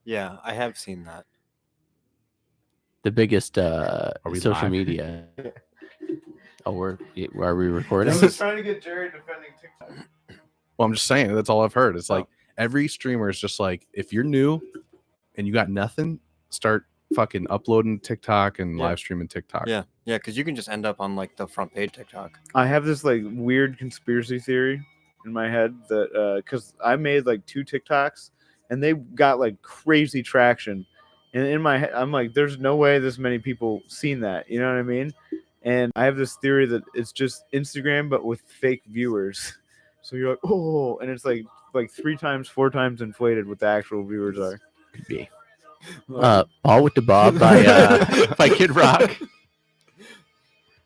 Yeah, I have seen that. The biggest we social live? media. Oh, are we I recording? was trying to get Jerry defending TikTok. Well, I'm just saying that's all I've heard. It's like Oh. every streamer is just like, if you're new and you got nothing, start fucking uploading TikTok and Yeah. live streaming TikTok. Yeah, because you can just end up on like the front page TikTok. I have this like weird conspiracy theory in my head that because I made like 2 TikToks and they got like crazy traction, and in my head I'm like, there's no way this many people seen that. You know what I mean? And I have this theory that it's just Instagram but with fake viewers. So you're like, oh, and it's like 3 times, 4 times inflated what the actual viewers are. Could be. Ball with the Bob by Kid Rock.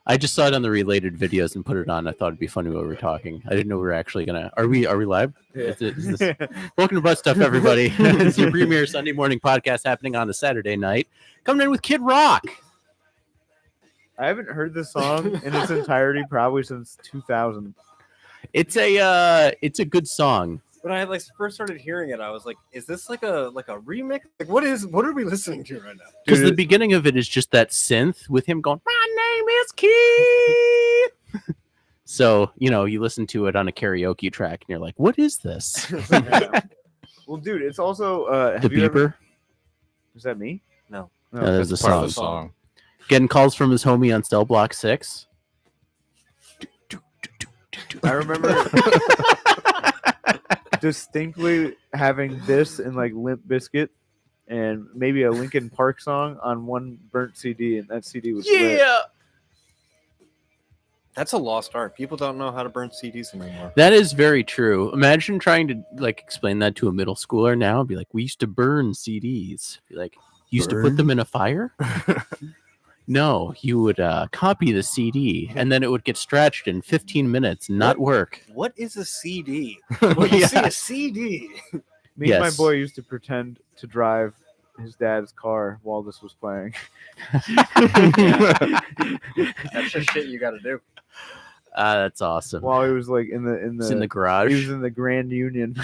I just saw it on the related videos and put it on. I thought it'd be funny while we were talking. I didn't know we were actually gonna. Are we live? Yeah. Is this... Welcome to Butt Stuff, everybody. It's your premier Sunday morning podcast happening on a Saturday night. Coming in with Kid Rock. I haven't heard this song in its entirety probably since 2000. It's a good song. When I like first started hearing it, I was like, "Is this like a remix? Like, what are we listening to right now?" Because Dude, the beginning of it is just that synth with him going, "My name is Keith." So, you listen to it on a karaoke track and you're like, what is this? Well, dude, it's also The have you ever- beeper? Is that me? No. That is a Part of the song. song. Getting calls from his homie on Cell Block 6. I remember distinctly having this and like Limp Bizkit and maybe a Linkin Park song on one burnt CD, and that CD was lit. That's a lost art. People don't know how to burn CDs anymore. That is very true. Imagine trying to explain that to a middle schooler now and be like, we used to burn CDs. Be like, you used to put them in a fire? No, you would copy the CD and then it would get stretched in 15 minutes and not work. What is a CD? When you see a CD, Me and my Yes. boy used to pretend to drive his dad's car while this was playing. that's just shit you got to do. That's awesome. While he was like in the It's in the he garage. was in the Grand Union.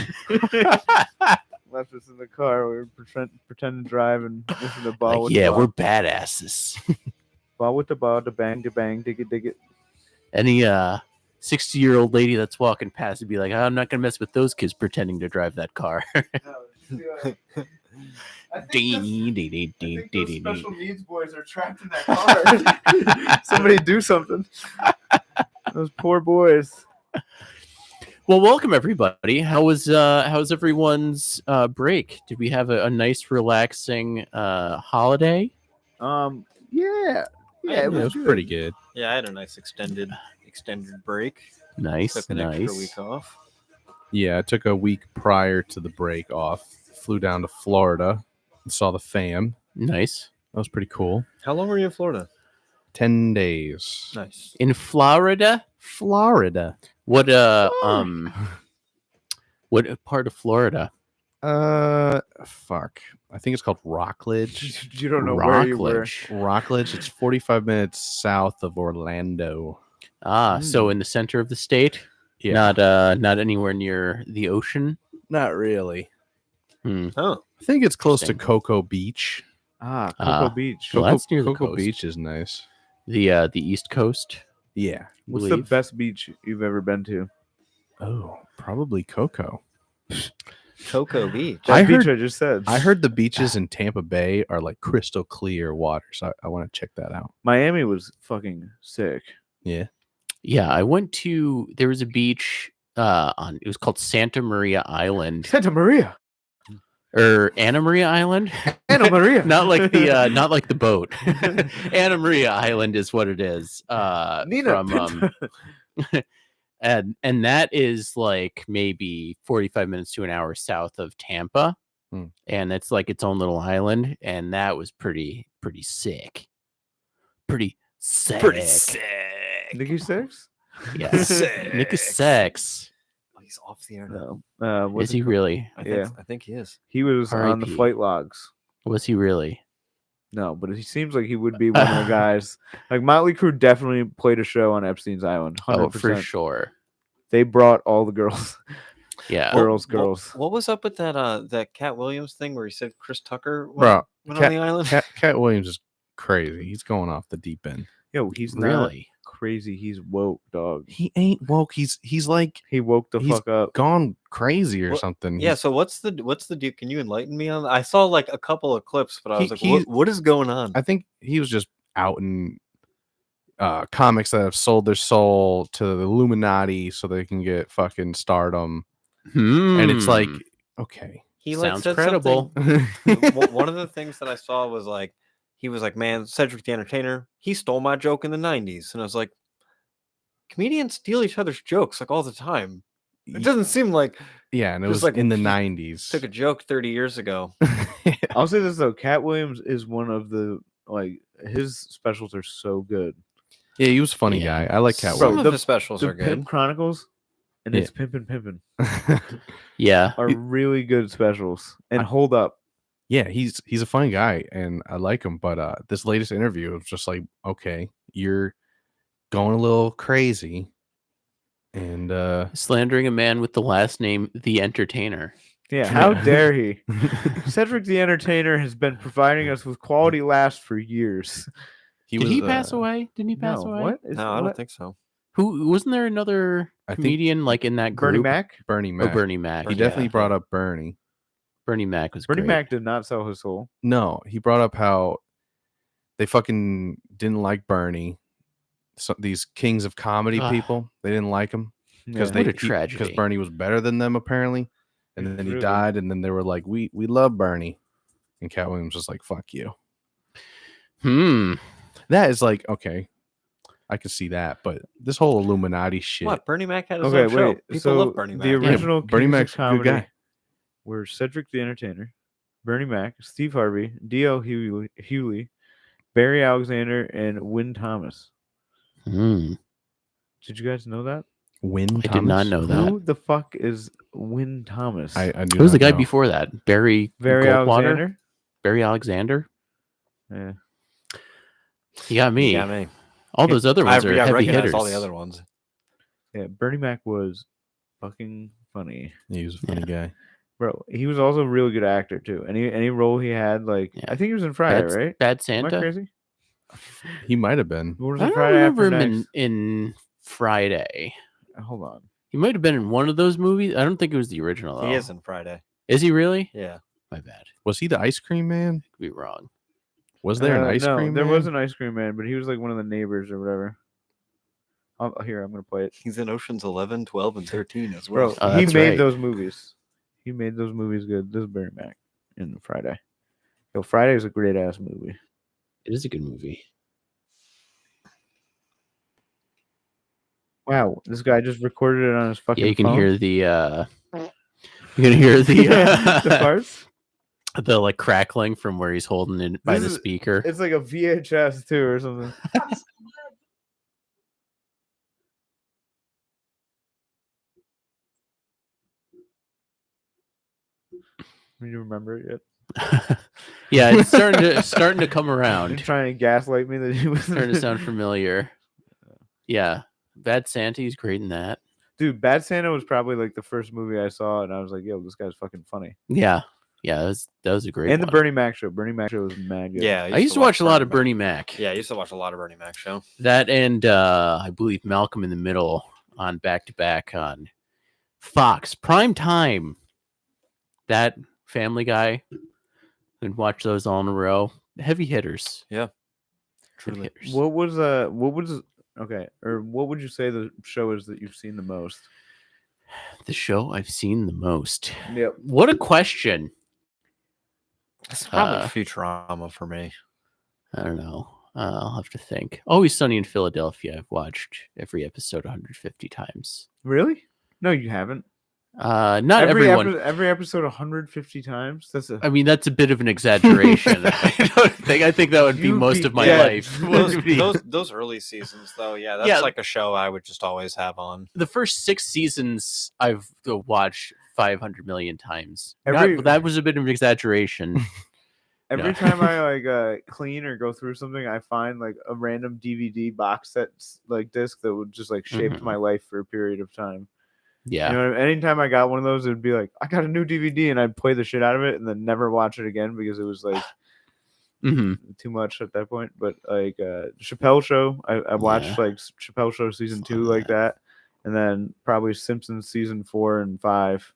Left us in the car. We were pretending to drive and listen to ball Like, with yeah, the ball. we're badasses. Ball with the ball, to bang, dig it. Any 60-year-old lady that's walking past would be like, I'm not gonna mess with those kids pretending to drive that car. I think those special needs boys are trapped in that car. Somebody do something. Those poor boys. Well, welcome everybody. How's everyone's break? Did we have a nice, relaxing holiday? Yeah, It was good. pretty good. Yeah, I had a nice extended break. Nice, Took an extra nice. week off. Yeah, I took a week prior to the break off. Flew down to Florida and saw the fam. Nice. That was pretty cool. How long were you in Florida? 10 days. Nice. In Florida? Florida. What what part of Florida? Fuck. I think it's called Rockledge. You don't know where you were. Rockledge. Rockledge. It's 45 minutes south of Orlando. So in the center of the state? Yeah. Not anywhere near the ocean. Not really. Oh, I think it's close to Interesting. Cocoa Beach. Cocoa Ah. Beach. Well, that's near the Cocoa coast. Beach is nice. The East Coast. Yeah. What's the believe. best beach you've ever been to? Oh, probably Cocoa. Cocoa Beach. That I beach heard- I just said. I heard the beaches in Tampa Bay are like crystal clear water, so I want to check that out. Miami was fucking sick. Yeah. Yeah, I went to. There was a beach on. It was called Santa Maria Island Santa Maria. or Anna Maria Island. Santa Maria. not like the boat. Anna Maria Island is what it is. Nina. From and that is like maybe 45 minutes to an hour south of Tampa. And it's like its own little island, and that was pretty sick. Pretty sick. Nikki Six? Yeah. Sick. Nick is sex. Oh, he's off the air now. No. Is he really? I think he is. He was on the R.I.P.. flight logs. Was he really? No, but he seems like he would be one of the guys. Like Motley Crue definitely played a show on Epstein's Island. 100%. Oh, for sure. They brought all the girls. Yeah. Girls. What was up with that Cat Williams thing where he said Chris Tucker Bro, went on the island? Cat Williams is crazy. He's going off the deep end. Yo, he's not Really? crazy. He's woke, dog. He ain't woke. He's like He woke the He's fuck up. gone crazy or What- something. Yeah. So what's the deal? Can you enlighten me on that? I saw like a couple of clips, but I was like, He- what is going on? I think he was just out in comics that have sold their soul to the Illuminati so they can get fucking stardom. And it's like, Hmm. okay. He like Sounds said credible. One of the things that I saw was like he was like, "Man, Cedric the Entertainer, he stole my joke in the '90s," and I was like, "Comedians steal each other's jokes like all the time. It doesn't seem like Yeah, and it Just was like in the he 90s. took a joke 30 years ago." I'll say this though, Cat Williams is one of the like his specials are so good. Yeah, he was a funny Yeah. guy. I like Cat Some Williams. of the- his specials The are Pimp good. Chronicles and Yeah. it's Pimpin' Yeah. are really good specials and I- hold up. Yeah, he's a funny guy and I like him. But this latest interview was just like, okay, you're going a little crazy. And Slandering a man with the last name The Entertainer. Yeah, how Yeah. dare he? Cedric the Entertainer has been providing us with quality laughs for years. Did he pass away? Didn't he pass No, away? what? Is, No, I what? don't think so. Who wasn't there another I think comedian like in that group? Bernie Mac? Bernie Oh, Mac. Bernie Mac. He Bernie definitely Mac, brought yeah. up Bernie. Bernie Mac was Bernie great. Mac did not sell his soul. No, he brought up how they fucking didn't like Bernie. So these kings of comedy Ugh. people, they didn't like him because What a because tragedy. Bernie was better than them apparently, and then he Really? died, and then they were like, we love Bernie, and Cat Williams was like, fuck you. That is like, okay, I could see that, but this whole Illuminati shit. What? Bernie Mac had his Okay, own show. wait. People So love Bernie Mac. the original Bernie Kings of Mac's a good comedy guy. were Cedric the Entertainer, Bernie Mac, Steve Harvey, D.L. Hewley, Barry Alexander, and Wynn Thomas. Hmm. Did you guys know that? Win. I did not know that. Who the fuck is Wynn Thomas? I do. Who was the not guy know. before that? Barry Barry Goldwater? Alexander. Barry Alexander? Yeah. He got me. Yeah, me. All those other ones are I heavy recognize hitters. all the other ones. Yeah. Bernie Mac was fucking funny. He was a funny guy. Bro, he was also a really good actor too. Any role he had, like Yeah. I think he was in Friday, right? Bad Am I Santa. crazy? He might have been. What was I in don't Friday remember after him next? in Friday. Hold on. He might have been in one of those movies. I don't think it was the original. He though. is in Friday. Is he really? Yeah. My bad. Was he the ice cream man? Could be wrong. Was there an ice no, cream there man? was an ice cream man, but he was like one of the neighbors or whatever. Here, I'm gonna play it. He's in Oceans 11, 12, and 13 as well. Bro, Oh, he that's made right. those movies. He made those movies good. This is Barry Mac in Friday. Yo, Friday is a great ass movie. It is a good movie. Wow, this guy just recorded it on his fucking Yeah, you can phone. hear the you can hear the the parts. the like crackling from where he's holding it by This the is- speaker. It's like a VHS too or something. You remember it yet? Yeah, it's starting to come You're around. trying to gaslight me that he was Starting to sound familiar. Yeah. Bad Santa, he's great in that. Dude, Bad Santa was probably like the first movie I saw, and I was like, "Yo, this guy's fucking funny." Yeah. Yeah, that was a great And the one. Bernie Mac show. Bernie Mac show was mad good. Yeah. I used to watch a lot of Bernie Mac. Yeah, I used to watch a lot of Bernie Mac show. That and I believe Malcolm in the Middle on back to back on Fox prime time. That Family Guy, and watch those all in a row. Heavy hitters. Heavy Truly. hitters. What was okay, or what would you say the show is that you've seen the most? The show I've seen the most. Yep. What a question. It's probably Uh, Futurama for me. I don't know. I'll have to think. Always Sunny in Philadelphia. I've watched every episode 150 times. Really? No, you haven't. Not everyone. Every episode 150 times. That's a I mean, that's a bit of an exaggeration. I think that would be You most be of my dead. life. would be- Those early seasons, though, yeah, that's Yeah. like a show I would just always have on. the first 6 seasons I've watched 500 million times. Every- That was a bit of an exaggeration. every No. time I like clean or go through something, I find like a random DVD box set like disc that would just like shape Mhm. my life for a period of time. Yeah. You know, anytime I got one of those, it'd be like, I got a new DVD, and I'd play the shit out of it, and then never watch it again because it was like hmm too much at that point. But like Chappelle Show, I watched like Chappelle Show season 2 like that, and then probably Simpsons season 4 and 5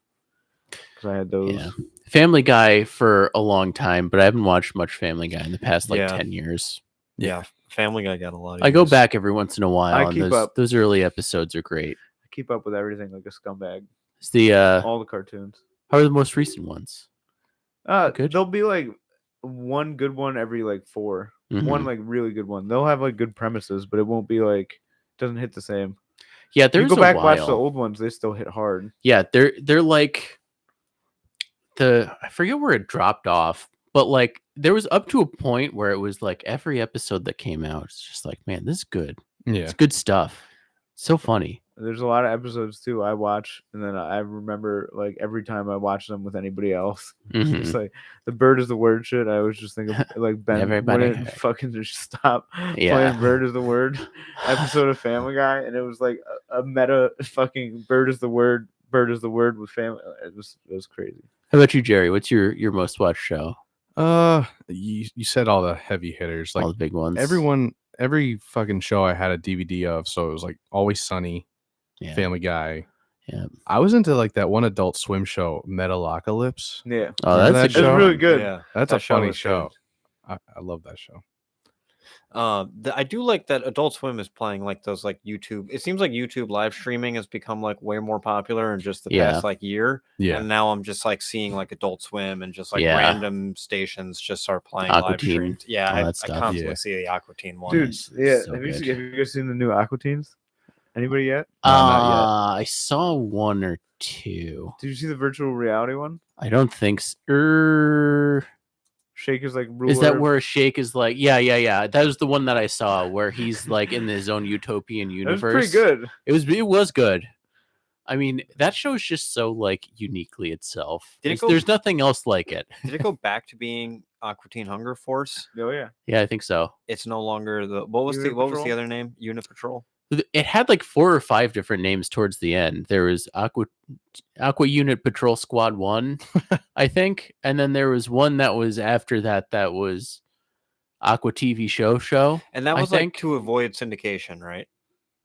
because I had those. Yeah. Family Guy for a long time, but I haven't watched much Family Guy in the past like Yeah. 10 years. Yeah, Family Guy got a lot of I go use. back every once in a while, I and keep those, up. those early episodes are great. I keep up with everything like a scumbag. It's the All the cartoons. how are the most recent ones? Good? There'll be like one good one every like 4. Mhm. One like really good one. They'll have like good premises, but it won't be like doesn't hit the same. Yeah, You there's go back a and watch while. the old ones, they still hit hard. Yeah, they're like I forget where it dropped off, but like there was up to a point where it was like every episode that came out, it's just like, man, this is good. Yeah. It's good stuff. So funny. There's a lot of episodes too I watch, and then I remember like every time I watch them with anybody else. Mhm. It's like the bird is the word shit. I always just think of like Ben Everybody wouldn't heard. fucking just stop Yeah. playing bird is the word episode of Family Guy, and it was like a meta fucking bird is the word with family. It was crazy. How about you, Jerry? What's your most watched show? You said all the heavy hitters, like All the big ones. every fucking show I had a DVD of, so it was like Always Sunny, Yeah. Family Guy. Yeah. I was into like that one Adult Swim show, Metalocalypse. Yeah, Oh, Remember that's that a good show? it's really good. Yeah. That's That a show funny was show. good. I love that show. I do like that Adult Swim is playing like those like YouTube. It seems like YouTube live streaming has become like way more popular in just the Yeah. past like year. Yeah. And now I'm just like seeing like Adult Swim and just like Yeah. random stations just start playing Aqua live Teen, streams. Yeah, all I that stuff. constantly Yeah. see the Aqua Teen one. Dude, Nice. yeah. So have good. you guys seen the new Aqua Teens? Anybody yet? No, not I saw one or two. Did you see the virtual reality one? I don't think Shake is like ruler. is that where Shake is like, yeah. That was the one that I saw where he's like in his own utopian That was universe. pretty good. It was good. I mean, that show is just so like uniquely itself. Did it There's, go- there's nothing else like it. Did it go back to being Aqua Teen Hunger Force? Oh yeah. Yeah, I think so. It's no longer the what was Unit the Patrol? other name? Unit Patrol. It had like 4 or 5 different names towards the end. There was Aqua Unit Patrol Squad 1, I think, and then there was one that was after that was Aqua TV Show. And that I was like think. to avoid syndication, right?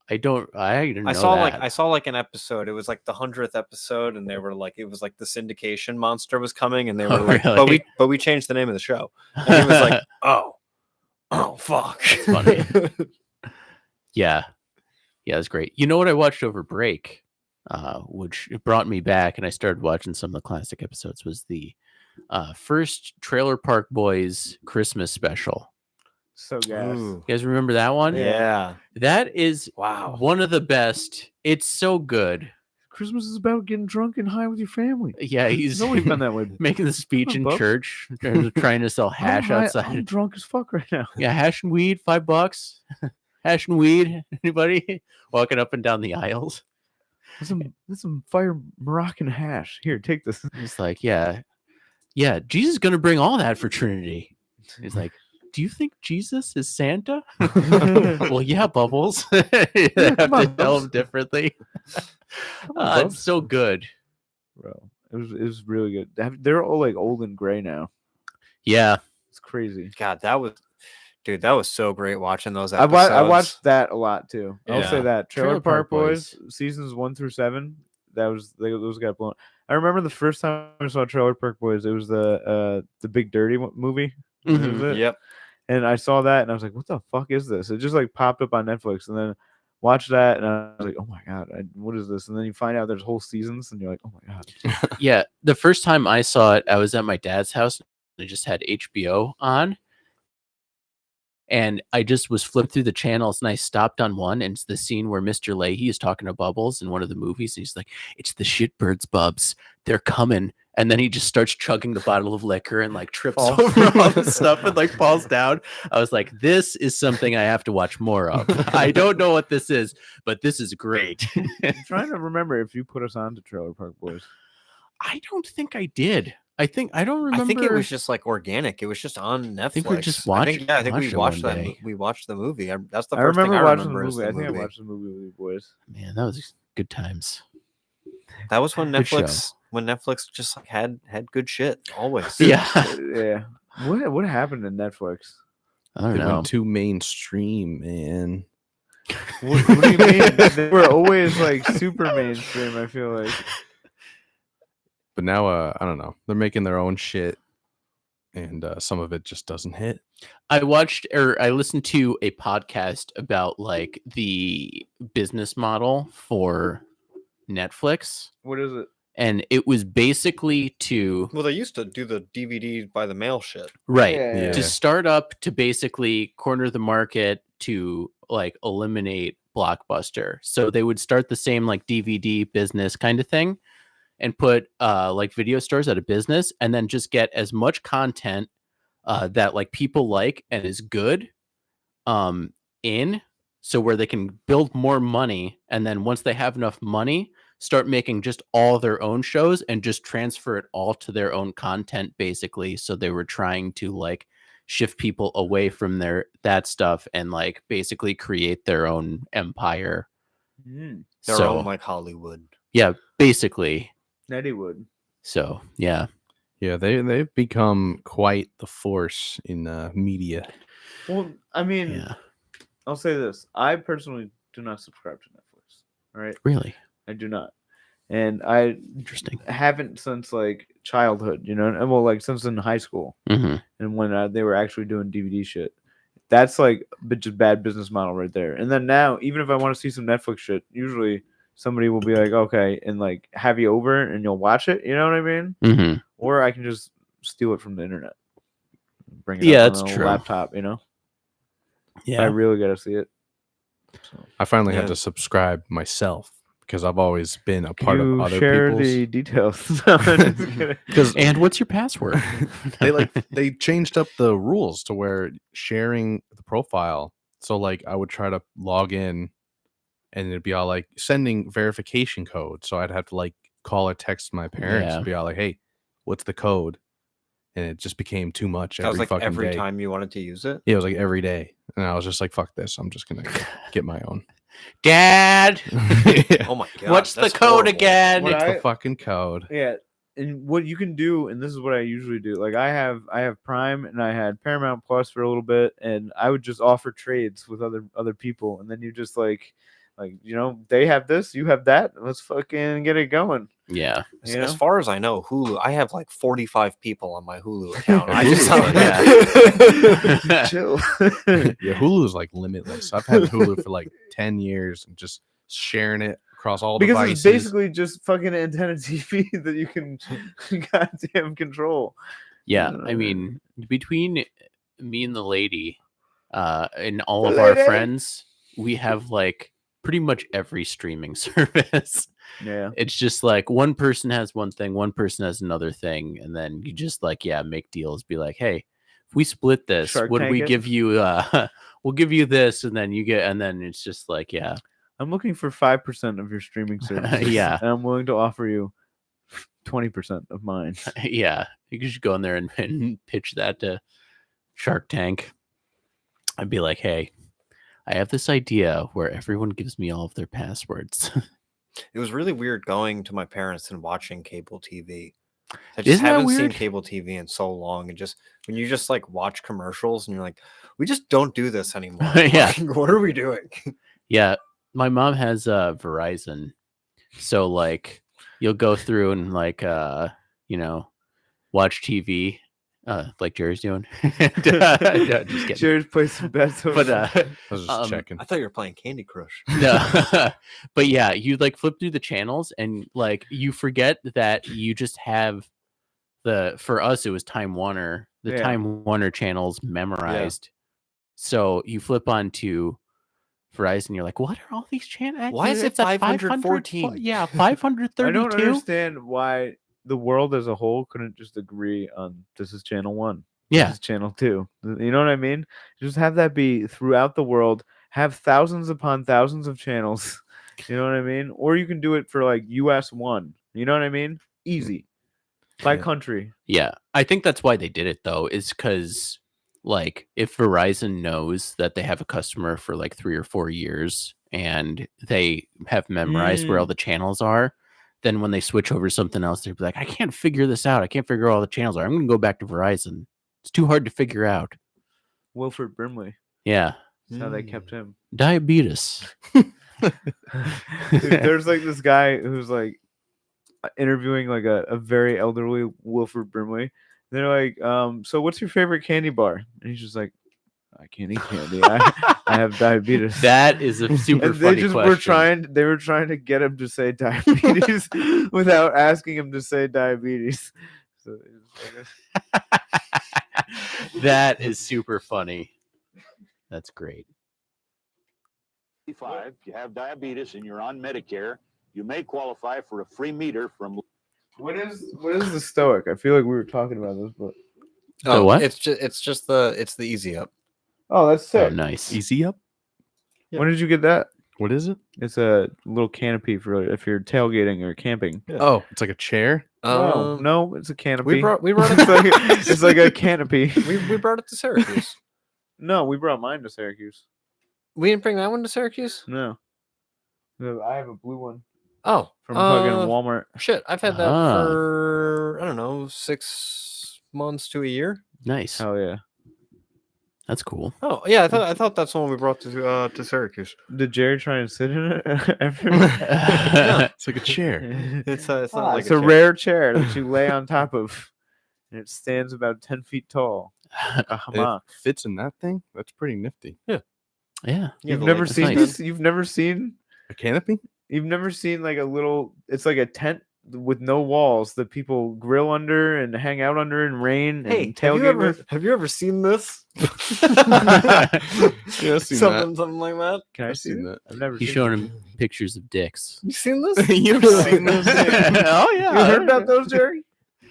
I didn't know I saw that. like an episode. It was like the 100th episode, and they were like, it was like the syndication monster was coming, and they were Oh, like, really? but we changed the name of the show. And he was like, oh fuck. funny. Yeah, it's great. You know what I watched over break, which brought me back, and I started watching some of the classic episodes. Was the first Trailer Park Boys Christmas special. So gas. Ooh, You guys remember that one? yeah. That is Wow. one of the best. It's so good. Christmas is about getting drunk and high with your family. Yeah, he's It's always been that way. making the speech in Bucks. church, trying to sell hash I'm outside. drunk as fuck right now. Yeah, hash and weed, $5. Hash and weed. Anybody walking up and down the aisles? There's some fire Moroccan hash. Here, take this. It's like, yeah, Jesus is gonna bring all that for Trinity. He's like, do you think Jesus is Santa? Well, yeah, Bubbles. You have come to on, tell him Bubs. differently. Come on, It's Bubs. so good. Bro, it was really good. They're all like old and gray now. Yeah, It's crazy. God, that was so great watching those I episodes. watched that a lot too. I'll say Yeah. that Trailer Trailer Park Park Boys seasons 1 through 7. Those got blown. I remember the first time I saw Trailer Park Boys. It was the Big Dirty movie. Mhm. Was it? Yep. And I saw that and I was like, "What the fuck is this?" It just like popped up on Netflix, and then watched that and I was like, "Oh my god, what is this?" And then you find out there's whole seasons, and you're like, "Oh my god." Yeah. The first time I saw it, I was at my dad's house. They just had HBO on. And I just was flipped through the channels and I stopped on one, and it's the scene where Mr. Leahy is talking to Bubbles in one of the movies. And he's like, "It's the shitbirds, Bubs. They're coming." And then he just starts chugging the bottle of liquor and like trips Falls. over all the stuff and like falls down. I was like, this is something I have to watch more of. I don't know what this is, but this is great. I'm trying to remember if you put us on to Trailer Park Boys. I don't think I did. I don't remember. I think it was just like organic. It was just on Netflix. think we just I think watched we it watched one that. day. We watched the movie. That's the I first thing remember I watching the remember. is movie. I think I movie. watched the movie with you boys. Man, that was good times. That was when Good show. Netflix just like had good shit always. Yeah. Yeah. What happened to Netflix? I don't They know. went too mainstream, man. What do you mean? They were always like super mainstream, I feel like. But now, I don't know. They're making their own shit, and some of it just doesn't hit. I listened to a podcast about like the business model for Netflix, What is it? and it was basically to Well, they used to do the DVD by the mail shit. Yeah. to start up to basically corner the market to like eliminate Blockbuster. So they would start the same like DVD business kind of thing and put like video stores out of business, and then just get as much content that like people like and is good in, so where they can build more money, and then once they have enough money, start making just all their own shows and just transfer it all to their own content, basically. So they were trying to like shift people away from that stuff and like basically create their own empire. Mm, Their So own like Hollywood. yeah, basically. Nettywood. So yeah. Yeah, they've become quite the force in media. Well, I mean, Yeah. I'll say this. I personally do not subscribe to Netflix. All right. Really I do not. And I interesting. haven't since like childhood, you know, and well, like since in high school Hmm. and when they were actually doing DVD shit. That's like just bad business model right there. And then now, even if I want to see some Netflix shit, usually somebody will be like, okay, and like have you over and you'll watch it. You know what I mean? Hmm. Or I can just steal it from the internet, bring it Yeah, up that's on a true. laptop. You know, I Yeah. really got to see it. So, I finally Yeah. had to subscribe myself because I've always been a can part of you other share people's. the details? No, I'm just kidding. Because And what's your password? they changed up the rules to where sharing the profile. So like I would try to log in, and it'd be all like sending verification code. So I'd have to like call or text my parents Yeah. and be all like, "Hey, what's the code?" And it just became too much That was every like fucking every day. time you wanted to use it. Yeah, it was like every day, and I was just like, "Fuck this! I'm just gonna get my own." Dad, Yeah. Oh my god. what's the that's code horrible. again? What It's I- the fucking code. Yeah, and what you can do, and this is what I usually do. Like I have Prime and I had Paramount Plus for a little bit, and I would just offer trades with other people, and then you just like you know they have this, you have that. Let's fucking get it going. Yeah. As, You as know? far as I know, Hulu, I have like 45 people on my Hulu account. I Hulu's just like Chill. Yeah, Hulu's like limitless. I've had Hulu for like 10 years and just sharing it across all Because devices. it's basically just fucking antenna TV that you can goddamn control. Yeah. Uh, I mean, between me and the lady, and all The of our lady? friends, we have like pretty much every streaming service. Yeah. It's just like one person has one thing, one person has another thing, and then you just like, yeah, make deals. Be like, hey, if we split this, Shark would we Tank it? give you? We'll give you this, and then you get, and then it's just like, yeah, I'm looking for 5% of your streaming services. Yeah. And I'm willing to offer you 20% of mine. yeah. You could just go in there and pitch that to Shark Tank. I'd be like, hey, I have this idea where everyone gives me all of their passwords. It was really weird going to my parents and watching cable TV. I just Isn't that haven't seen weird? cable TV in so long, and just when you just like watch commercials and you're like, we just don't do this anymore. Yeah. Like, what are we doing? Yeah, my mom has Verizon, so like you'll go through and like you know, watch TV, like Jerry's doing. No, just kidding. Jared's played some bets. But I was just um, checking. I thought you were playing Candy Crush. no, but yeah, you like flip through the channels and like you forget that you just have for us it was Time Warner, the Yeah. Time Warner channels memorized. So you flip on to Verizon, you're like, what are all these channels? Why is it 514? Yeah, I 532. don't understand why the world as a whole couldn't just agree on this is channel 1. This Yeah, is channel 2. You know what I mean? Just have that be throughout the world. Have thousands upon thousands of channels. You know what I mean? Or you can do it for like US 1. You know what I mean? Easy. By Yeah. country. yeah. I think that's why they did it though, is because like if Verizon knows that they have a customer for like 3 or 4 years and they have memorized where all the channels are, then when they switch over to something else, they'll be like, I can't figure this out. I can't figure all the channels. I'm going to go back to Verizon. It's too hard to figure out. Wilford Brimley. Yeah. That's how they kept him. Diabetes. Dude, there's like this guy who's like interviewing like a very elderly Wilford Brimley. They're like, so what's your favorite candy bar? And he's just like, I can't eat candy. I have diabetes. That is a super And funny they just question. they were trying to get him to say diabetes without asking him to say diabetes. So it was like That is super funny. That's great. If you have diabetes and you're on Medicare, you may qualify for a free meter from. what is the Stoic? I feel like we were talking about this, but The what? It's just the Easy Up. oh, that's Oh, sick. nice. Easy up. When did you get that? What is it? It's a little canopy for if you're tailgating or camping. Oh, it's like a chair. No, it's a canopy. we brought it's, like, it's like a canopy. we brought it to Syracuse. No, we brought mine to Syracuse. We didn't bring that one to Syracuse. No. No, I have a blue one Oh, from fucking Walmart. shit! I've had that Ah. for I don't know 6 months to a year. Nice. Hell yeah. That's cool. Oh yeah, I thought that's the one we brought to Syracuse. Did Jerry try and sit in it? It's like a chair. It's not like It's a rare chair that you lay on top of, and it stands about 10 feet tall. A It hammock. fits in that thing. That's pretty nifty. Yeah. You've never That's seen nice. this? You've never seen A canopy? like a little, it's like a tent with no walls that people grill under and hang out under in rain and Hey, tailgate with. have you ever seen this? Yeah, I've seen something like that. Can I I've see seen that? that. I've never He's seen showing it. him pictures of dicks. You seen this? You've seen those things? Oh, yeah. You heard about those, Jerry?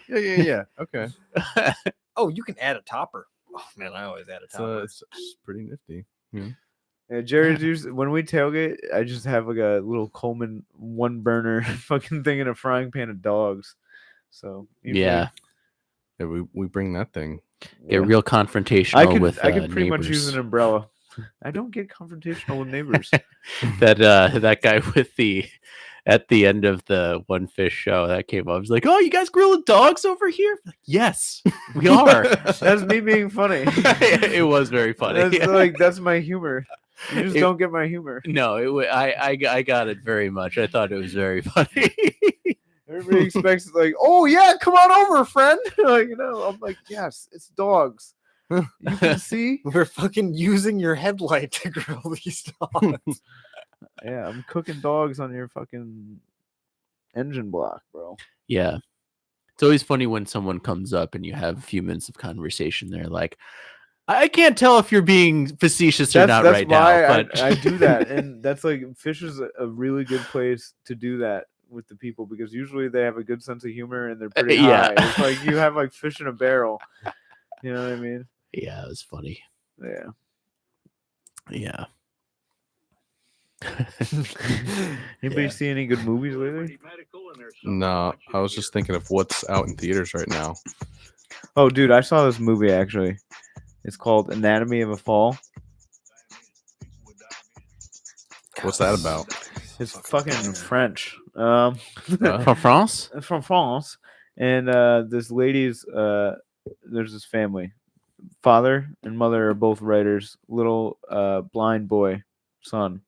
Yeah. Okay. Oh, you can add a topper. Oh man, I always add a topper. It's pretty nifty. Yeah, Jerry's usually, when we tailgate, I just have like a little Coleman one burner fucking thing in a frying pan of dogs. So usually- Yeah. Yeah, we bring that thing. Get real confrontational I could with I could pretty much use neighbors. an umbrella. I don't get confrontational with neighbors. that guy with at the end of the One Fish show that came up. He's like, "Oh, you guys grilling dogs over here?" Like, yes, we are. That's me being funny. It was very funny. That's my humor. You just It- don't get my humor. No, I got it very much. I thought it was very funny. Everybody expects like, oh yeah, come on over, friend. Like, I'm like, yes, it's dogs. You can see. We're fucking using your headlight to grill these dogs. Yeah, I'm cooking dogs on your fucking engine block, bro. Yeah. It's always funny when someone comes up and you have a few minutes of conversation. They're like, I can't tell if you're being facetious or not right why now. But I do that, and that's like Fish is a really good place to do that with the people because usually they have a good sense of humor and they're pretty Yeah. high. It's like you have like fish in a barrel. You know what I mean? yeah, it was funny. Yeah. Yeah. Anybody Yeah. see any good movies lately? No, I was just thinking of what's out in theaters right now. Oh, dude, I saw this movie actually. It's called Anatomy of a Fall. What's that about? It's fucking French. From France? From France, and this lady's there's this family, father and mother are both writers. Little blind boy, son,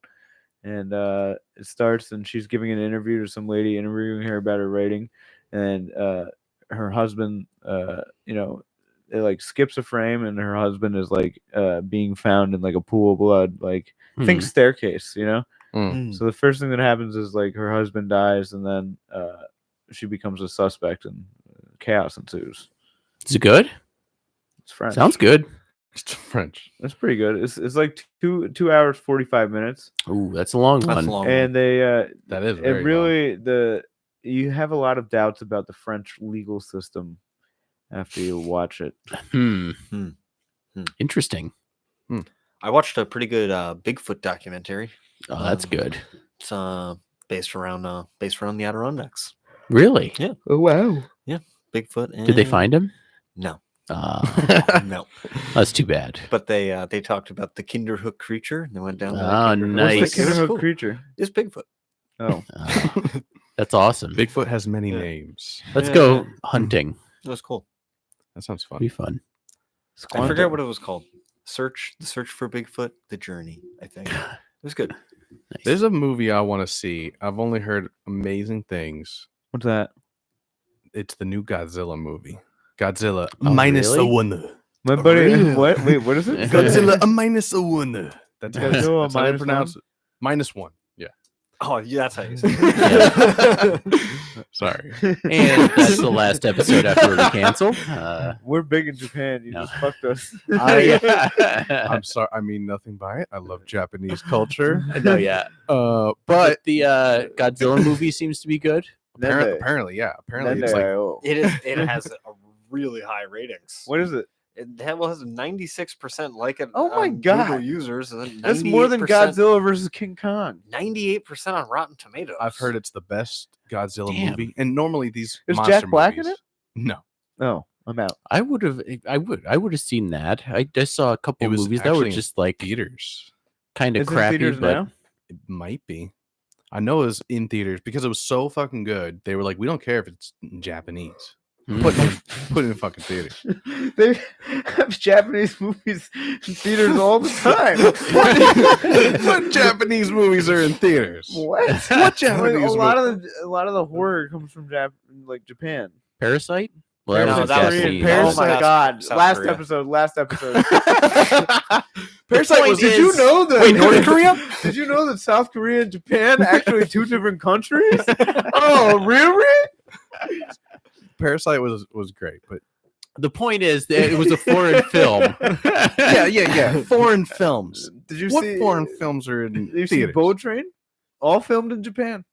and it starts and she's giving an interview to some lady interviewing her about her writing, and her husband, it like skips a frame and her husband is like being found in like a pool of blood, like think Staircase, So the first thing that happens is like her husband dies, and then she becomes a suspect, and chaos ensues. Is it good? It's French. Sounds good. It's French. It's pretty good. It's like 2 hours 45 minutes, Ooh, that's a long That's one. long. and they That is it very really you have a lot of doubts about the French legal system after you watch it. Hmm. Hmm. Hmm. Interesting. I watched a pretty good Bigfoot documentary. Oh, that's good. It's based around the Adirondacks. Really? Oh wow! Bigfoot. Did they and- find him? No, no. That's too bad. But they talked about the Kinderhook creature. And they went down. To the Ah, Kinderhook. nice. What's the It was Kinderhook cool. creature? It's Bigfoot. Oh, Oh. That's awesome. Bigfoot has many Yeah. names. Let's Yeah, go yeah. hunting. That was cool. That sounds fun. Be fun. I forget what it was called. The search for Bigfoot, the journey. I think it was good. Nice. There's a movie I want to see. I've only heard amazing things. What's that? It's the new Godzilla movie. Godzilla Oh, minus really? a one. My buddy. really? What? Wait, what is it? Godzilla a minus a one. That's how Godzilla they minus pronounce it. Minus one. Yeah. Oh, yeah, that's how you say it. Sorry. And that's the last episode after we cancel. We're big in Japan. You No. just fucked us. I'm sorry. I mean nothing by it. I love Japanese culture. No, yeah. But But the Godzilla movie seems to be good. apparently, yeah. Apparently, it's like It has a really high ratings. What is it? It has 96% like it. Oh my on Google God. users. And then That's more than 98% Godzilla versus King Kong. 98% on Rotten Tomatoes. I've heard it's the best Godzilla Damn. movie. And normally these Is monster Jack Black in movies- No, Oh, I'm out. I would have seen that. I just saw a couple It was movies that were actually in just like theaters. kind of It's in crappy, theaters but now? It might be. I know it was in theaters because it was so fucking good. They were like, we don't care if it's in Japanese. Mm. Put it in fucking theaters. They have Japanese movies in theaters all the time. What Japanese movies are in theaters? What? What Japanese a lot of the horror comes from Japan. Parasite. No, Well, that was Japanese. Parasite. Oh my god! South Last Korea. episode. Parasite was. Did you know that? Wait, North Korea? Did you know that South Korea and Japan actually two different countries? Oh, really? Parasite was great, but The point is that it was a foreign film. yeah. Foreign films. Did you What see foreign films are in You see theaters? Bullet Train? All filmed in Japan.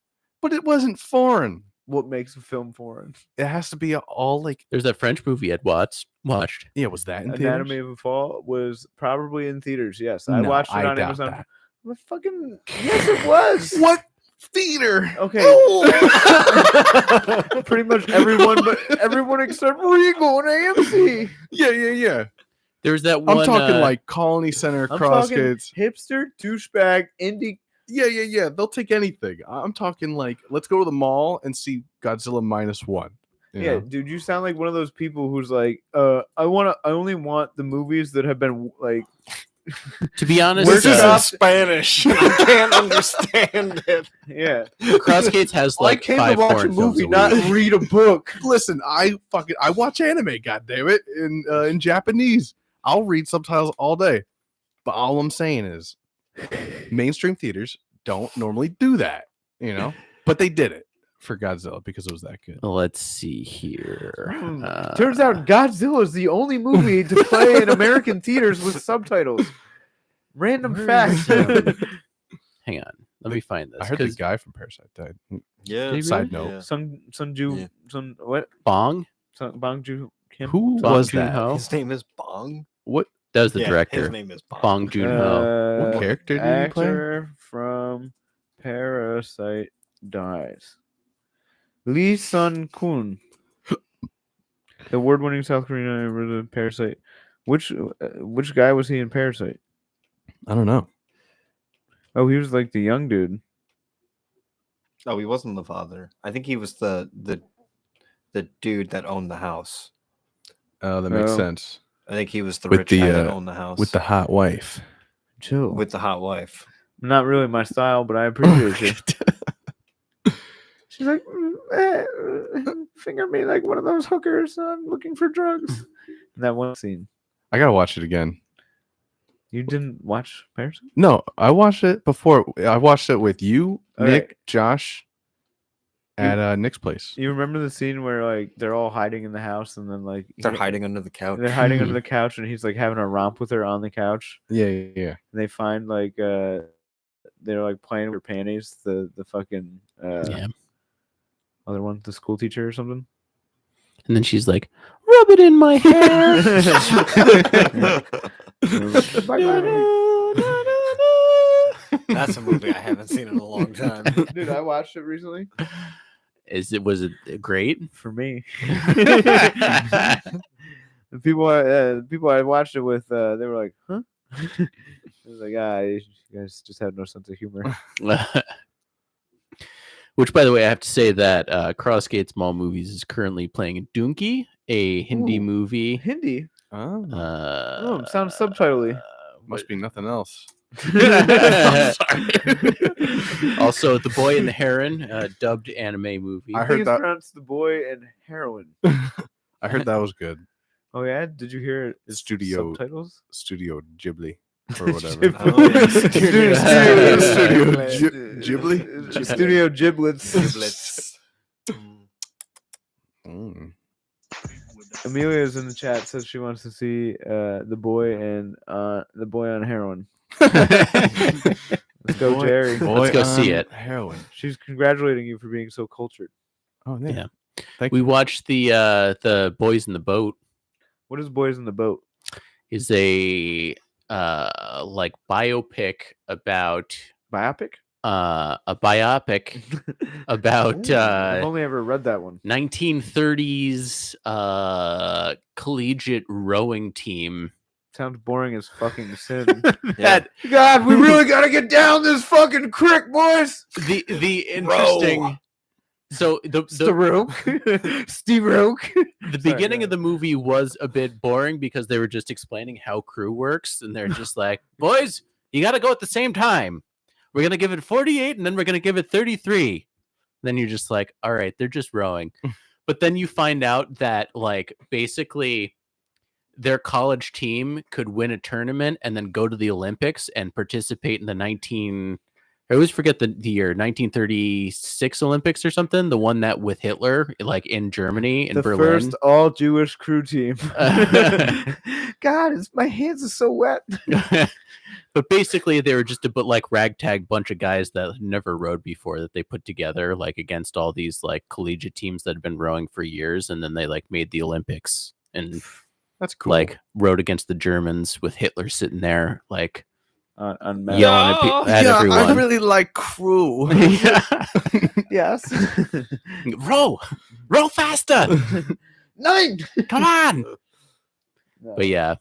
But it wasn't foreign. What makes a film foreign? It has to be all like. There's that French movie I'd watched. Yeah, was that in Anatomy theaters? of a Fall was probably in theaters. Yes, I No, watched it I on doubt Amazon. that. Well, fucking yes, it was. What theater? Okay. Oh! Pretty much everyone except Regal and AMC. Yeah. There's that one. I'm talking like Colony Center, I'm talking Crossgates. hipster, douchebag, indie. Yeah. They'll take anything. I'm talking like, let's go to the mall and see Godzilla minus one. you Yeah, know? dude, you sound like one of those people who's like, I only want the movies that have been like. to be honest, Where's it off? Spanish. I can't understand it. Yeah, Crossgates has like I came 5 to watch a foreign films movie, a not week. read a book. Listen, I watch anime, goddammit, in Japanese. I'll read subtitles all day. But all I'm saying is mainstream theaters don't normally do that, But they did it for Godzilla because it was that good. Let's see here. Turns out Godzilla is the only movie to play in American theaters with subtitles. Random fact. Hang on. Let me find this. I heard the 'cause guy from Parasite died. Yeah. Did he Side really? note. Yeah. Sun Ju, Yeah. Sun what? Bong. Bong Ju Kim. Who Bong was that? Joon-ho. His name is Bong. What That was the Yeah, director. His name is Bong. Bong Joon-ho. What character did he play? Actor from Parasite dies. Lee Sun Kun, the award-winning South Korean Parasite. Which guy was he in Parasite? I don't know. Oh, he was like the young dude. Oh, he wasn't the father. I think he was the dude that owned the house. Oh, that makes Oh. sense. I think he was the With rich the, guy that uh, owned the house With the hot wife. Chill. with the hot wife. Not really my style, but I appreciate it. She's like, finger me like one of those hookers. I'm looking for drugs. In that one scene. I gotta watch it again. You didn't watch Parasite? No, I watched it before. I watched it with you, Okay. Nick, Josh, at Nick's place. You remember the scene where like they're all hiding in the house and then like They're hiding under the couch. they're hiding under the couch and he's like having a romp with her on the couch. Yeah. And they find like they're like playing with her panties, the fucking Yeah. other one, the school teacher or something. And then she's like, rub it in my hair. That's a movie I haven't seen in a long time. Dude, I watched it recently. Was it great? For me. The people I watched it with, they were like, huh? I was like, you guys just have no sense of humor. Which, by the way, I have to say that Crossgates Mall Movies is currently playing Doonki, a Hindi Ooh. movie. Hindi. Oh, Sounds subtitly. must be nothing else. Also, The Boy and the Heron, dubbed anime movie. I I heard think it's that- pronounced The Boy and Heroin. I heard that was good. Oh yeah, did you hear it? Studio Subtitles. Studio Ghibli or whatever. Studio Giblets. Giblets. Mm. Amelia is in the chat. Says she wants to see the boy and the boy on heroin. Let's go, Boy- Jerry. Let's go see on it. Heroin. She's congratulating you for being so cultured. Oh yeah. Yeah. Thank We you. watched the Boys in the Boat. What is Boys in the Boat? Is a like biopic about Biopic? a biopic about I've only ever read that one. 1930s collegiate rowing team. Sounds boring as fucking sin. Yeah. God, we really gotta get down this fucking creek, boys. The interesting. So the Steve Roke. the beginning of the movie was a bit boring because they were just explaining how crew works, and they're just like, boys, you got to go at the same time. We're gonna give it 48, and then we're gonna give it 33. Then you're just like, all right, they're just rowing. But then you find out that like basically their college team could win a tournament and then go to the Olympics and participate in the I always forget the year, 1936 Olympics or something. The one that with Hitler, like in Germany, in The Berlin. first all Jewish crew team. God, my hands are so wet. But basically, they were just like ragtag bunch of guys that had never rowed before that they put together, like against all these like collegiate teams that had been rowing for years, and then they like made the Olympics and That's cool. like rowed against the Germans with Hitler sitting there, like On Mad. yelling at everyone. I really like crew. Yeah. Yes. row faster, 9. come on. No, But yeah,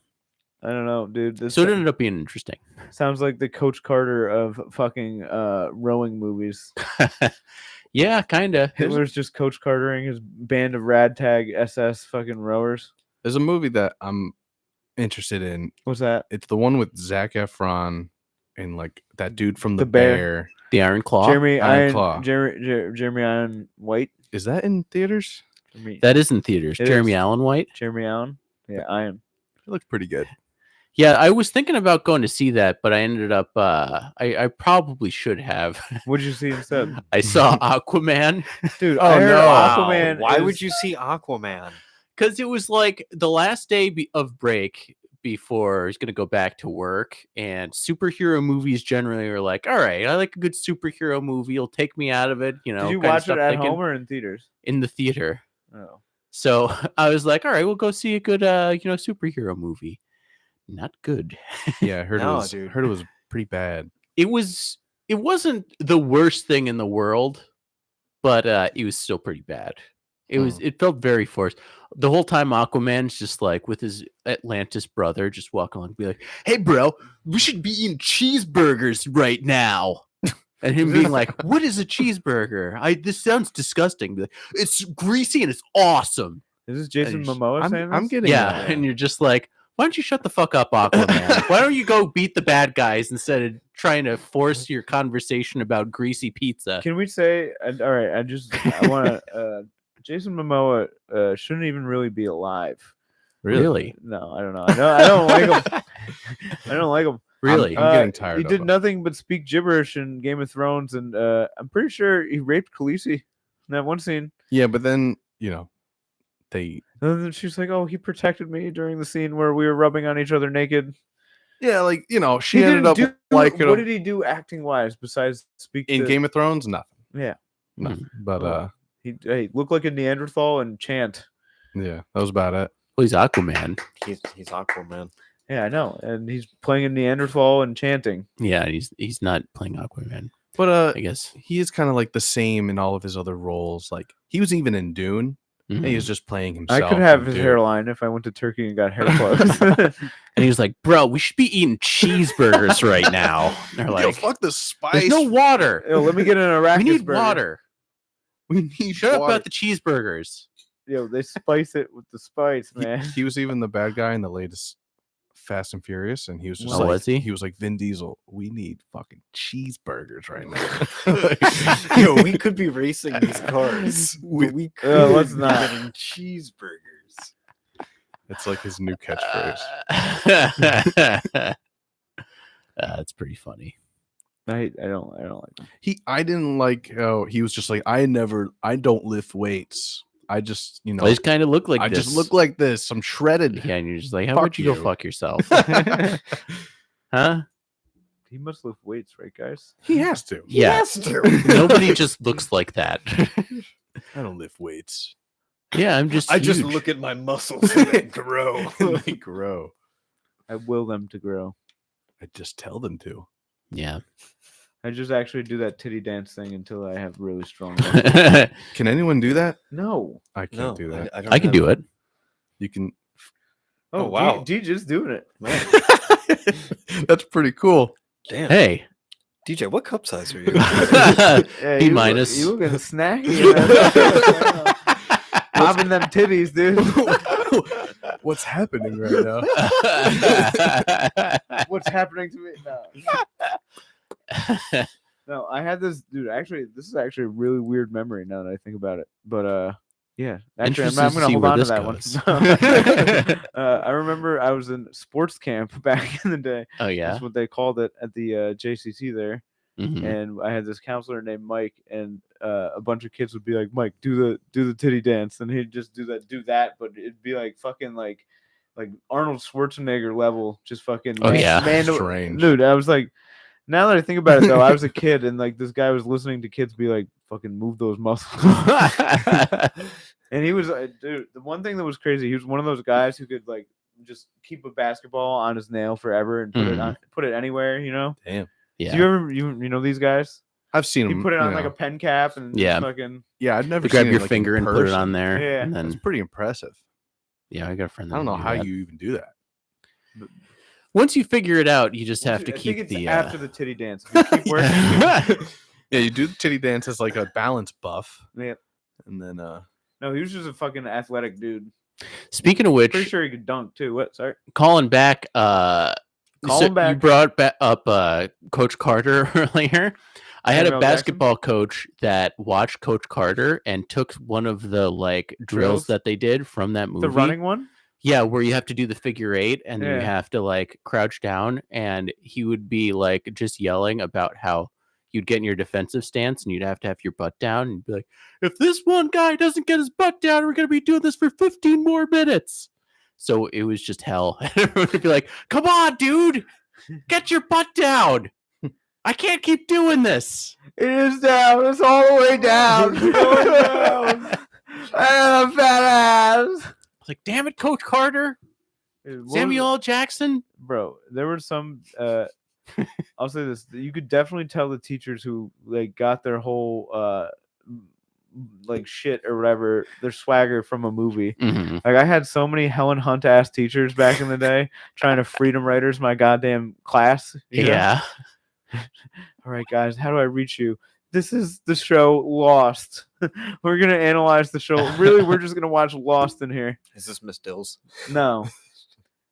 I don't know, dude. This so it ended up being interesting. sounds like the Coach Carter of fucking rowing movies. Yeah, kind of. Hitler's just Coach Cartering his band of ragtag SS fucking rowers. There's a movie that I'm interested in. What's that? It's the one with Zac Efron and like that dude from The The Bear. Bear. The Iron Claw. Jeremy Iron Iron Claw. Jeremy Iron White. Is that in theaters? That is in theaters. It Jeremy is. Allen White. Jeremy Allen. Yeah, Iron. It looked pretty good. Yeah, I was thinking about going to see that, but I ended up. I probably should have. What did you see instead? I saw Aquaman Dude, Oh, I heard no. Aquaman. Why is- would you see Aquaman? because it was like the last day of break before he's going to go back to work, and superhero movies generally are like, all right, I like a good superhero movie. It'll take me out of it. You know, Did you kinda watch it stuff at thinking- home or in theaters? in the theater? Oh. So I was like, all right, we'll go see a good, superhero movie. Not good. Yeah, I heard No, it was. dude. Heard it was pretty bad. It wasn't the worst thing in the world, but it was still pretty bad. It felt very forced. The whole time Aquaman's just like with his Atlantis brother just walking along and be like, hey bro, we should be eating cheeseburgers right now. And him being like, what is a cheeseburger? This sounds disgusting. Be like, it's greasy and it's awesome. Is this Jason And Momoa saying I'm this? getting Yeah. that. And you're just like, why don't you shut the fuck up, Aquaman? Why don't you go beat the bad guys instead of trying to force your conversation about greasy pizza? Can we say? All right, I want to. Jason Momoa shouldn't even really be alive. Really? No, I don't know. I don't like him. I don't like him. Really? I'm getting tired He of did him. nothing but speak gibberish in Game of Thrones, and I'm pretty sure he raped Khaleesi in that one scene. Yeah, but then they. And then she's like, "Oh, he protected me during the scene where we were rubbing on each other naked." Yeah, like she He ended didn't up do- liking What him did he do acting wise besides speak in to- Game of Thrones. Nothing. Yeah, Nothing. But Oh. he looked like a Neanderthal and chant. yeah, that was about it. Well, he's Aquaman. He's Aquaman. Yeah, I know, and he's playing a Neanderthal and chanting. Yeah, he's not playing Aquaman, But I guess. he is kind of like the same in all of his other roles. Like he was even in Dune. And he Mhm. was just playing himself. I could have in his Dune. hairline if I went to Turkey and got hair plugs. And he was like, bro, we should be eating cheeseburgers right now. They're Yo, like, fuck the spice. there's no water. Yo, let me get an Arrakis We need burger. water. We need Shut up water. about the cheeseburgers. Yo, they spice it with the spice, man. He was even the bad guy in the latest Fast and Furious, and he was just Oh, like, was he? He was like, Vin Diesel, we need fucking cheeseburgers right now. Yo, we could be racing these cars. We could let's be not. getting cheeseburgers. It's like his new catchphrase. That's pretty funny. I don't like them. I didn't like how he was just like, I don't lift weights. I just, They just kind of look like I this. just look like this. I'm shredded. Yeah, and you're just like, how Fuck about you go you. fuck yourself? Huh? He must lift weights, right, guys? He has to. Yeah. Nobody just looks like that. I don't lift weights. Yeah, I'm just. I just huge. look at my muscles and they grow. They grow. I will them to grow. I just tell them to. Yeah. I just actually do that titty dance thing until I have really strong. I Can anyone do that? No. I can't do that. I can do it. You can. Oh, wow. DJ's doing it. Man, That's pretty cool. damn. Hey. DJ, what cup size are you? Yeah, B you minus. You looking snacky. in that- Popping them titties, dude. What's happening right now? What's happening to me now? No, I had this dude. Actually, this is actually a really weird memory now that I think about it. But yeah, actually, Interested I'm to gonna see hold where on to this that goes. one. I remember I was in sports camp back in the day. Oh yeah. That's what they called it at the JCC there. Mhm. And I had this counselor named Mike, and a bunch of kids would be like, "Mike, do the titty dance," and he'd just do that, but it'd be like fucking like Arnold Schwarzenegger level, just fucking. Oh, yeah. Strange. dude. I was like, now that I think about it, though, I was a kid, and like this guy was listening to kids be like, "Fucking move those muscles," and he was, dude. The one thing that was crazy, he was one of those guys who could like just keep a basketball on his nail forever and put it anywhere, you know. Damn. Yeah. Do you ever you know these guys? I've seen He him. put it on you like know. a pen cap and Yeah. fucking. Yeah, I've never To grab seen your it, like, finger in and put it person. on there. Yeah. And That's then pretty impressive. yeah, I got a friend. I don't that know can do how that. you even do that. Once you figure it out, you just have to I keep think it's the after the titty dance. If you keep working. Yeah, you do the titty dance as like a balance buff, Yeah. and then No, he was just a fucking athletic dude. Speaking of which, Pretty sure he could dunk too. What? Sorry. calling back, Calling you back. brought up Coach Carter earlier. I had a Samuel Jackson? basketball coach that watched Coach Carter and took one of the like drills Drills? that they did from that movie. The running one. Yeah, where you have to do the figure eight and then you Yeah. have to like crouch down, and he would be like just yelling about how you'd get in your defensive stance and you'd have to have your butt down and be like, if this one guy doesn't get his butt down, we're gonna be doing this for 15 more minutes. So it was just hell. Everyone would be like, come on, dude, get your butt down. I can't keep doing this. It is down. It's all the way down. I have a fat ass. I was like, damn it, Coach Carter, Dude, what was Samuel L. Jackson. bro, there were some I'll say this, you could definitely tell the teachers who like got their whole like shit or whatever, their swagger from a movie. Mhm. Like I had so many Helen Hunt ass teachers back in the day trying to freedom writers my goddamn class. you know? Yeah. All right, guys, how do I reach you? This is the show Lost. We're gonna analyze the show. Really, we're just gonna watch Lost in here. Is this Miss Dills? No.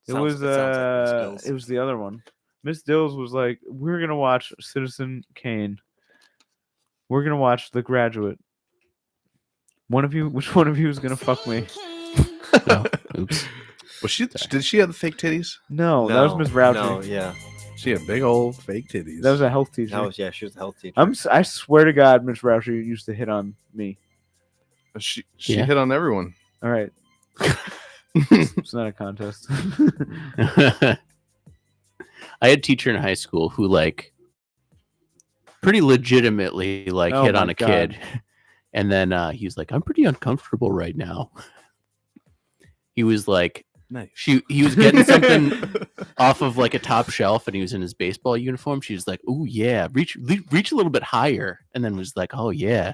It Sounds- was it sounds like Miss Dills. it was the other one. Miss Dills was like, we're gonna watch Citizen Kane. We're gonna watch The Graduate. Which one of you is gonna fuck me? Oh, oops. was she? Did she have the fake titties? No, that was Miss Rousey. No, yeah. She had big old fake titties. That was a health teacher. She was the health teacher. I swear to God, Miss Rousey used to hit on me. She Yeah. hit on everyone. All right. It's not a contest. I had a teacher in high school who like pretty legitimately like Oh hit my on a God. kid, and then he's like, I'm pretty uncomfortable right now. He was like, Nice. he was getting something off of like a top shelf, and he was in his baseball uniform. She was like, "Oh yeah, reach a little bit higher," and then was like, "Oh yeah,"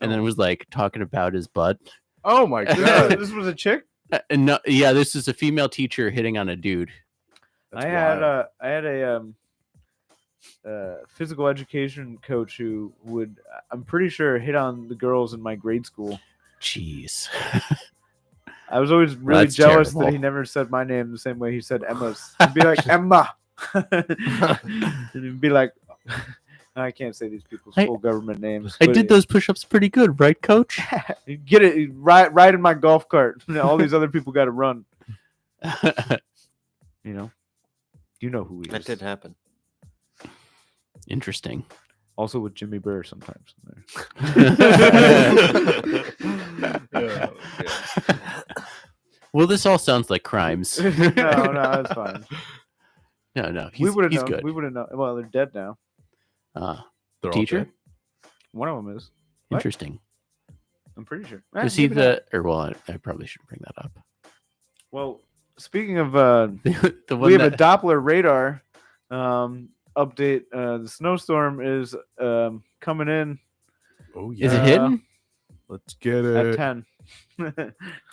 and then was like talking about his butt. Oh my god. This was a chick. And no, yeah, this is a female teacher hitting on a dude. That's I had wild. a physical education coach who would, I'm pretty sure, hit on the girls in my grade school. Jeez. I was always really That's jealous terrible. that he never said my name the same way he said Emma's. He'd be like, Emma. And he'd be like, I can't say these people's I- full government names. I but did those push-ups pretty good, right, Coach? he'd get it right in my golf cart. All these other people got to run. You know who he is. That did happen. Interesting. Also with Jimmy Burr sometimes. Well, this all sounds like crimes. no, that's fine. No, We he's, would have he's known. good. We would have known. Well, they're dead now. They're all Teacher? dead? One of them is. What? Interesting. I'm pretty sure. Was he maybe not. the? Or well, I probably shouldn't bring that up. Well, speaking of, The one we have that, a Doppler radar update. The snowstorm is coming in Oh is yeah. it hidden? Let's get at it. 10.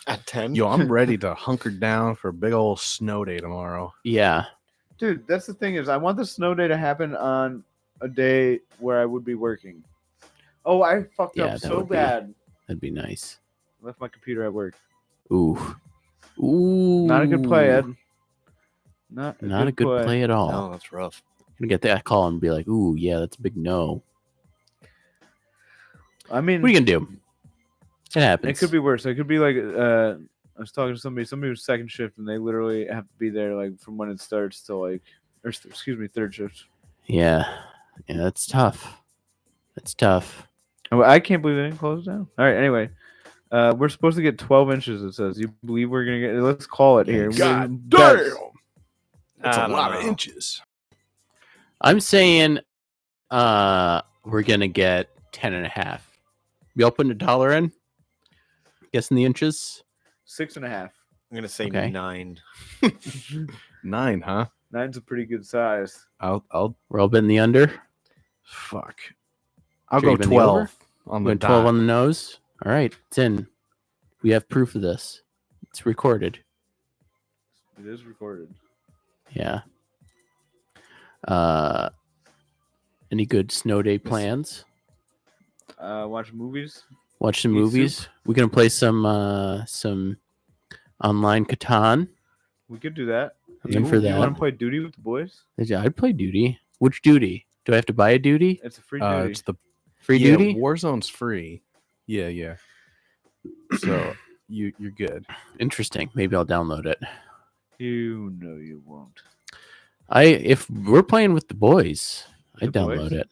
At 10? Yo, I'm ready to hunker down for a big old snow day tomorrow. Yeah. Dude, that's the thing is I want the snow day to happen on a day where I would be working. Oh, I fucked Yeah, up that so would be- bad. That'd be nice. Left my computer at work. Ooh. Ooh. Not a good play, Ed. Not a good play at all. No, that's rough. Gonna get that call and be like, ooh, yeah, that's a big no. I mean, What are you gonna do? It happens. it could be worse. It could be like I was talking to somebody was second shift, and they literally have to be there like from when it starts till like, or excuse me, third shift. Yeah. Yeah, that's tough. That's tough. Oh, I can't believe they didn't close down. All right, anyway, we're supposed to get 12 inches. It says. You believe we're gonna get? Let's call it here. God Bets. damn! That's I a don't lot of know. inches. I'm saying we're gonna get 10.5. We all putting $1 in? Guessing the inches? 6.5. I'm going to say Okay. 9. 9, huh? 9's a pretty good size. I'll We're all betting the under. fuck. I'll Sure go you been the over? 12 on the Went 12 dot. on the nose. All right, it's in. We have proof of this. It's recorded. It is recorded. Yeah. Any good snow day plans? Watch movies. Watch some Eat soup. movies. We're gonna play some online Catan. We could do that. I'm in for You that. want to play duty with the boys? I'd play duty. Which duty? Do I have to buy a duty? It's a free duty. It's the Free yeah, duty? Warzone's free. Yeah. So you're good. Interesting. Maybe I'll download it. You know you won't. If we're playing with the boys, I'd The download boys? it.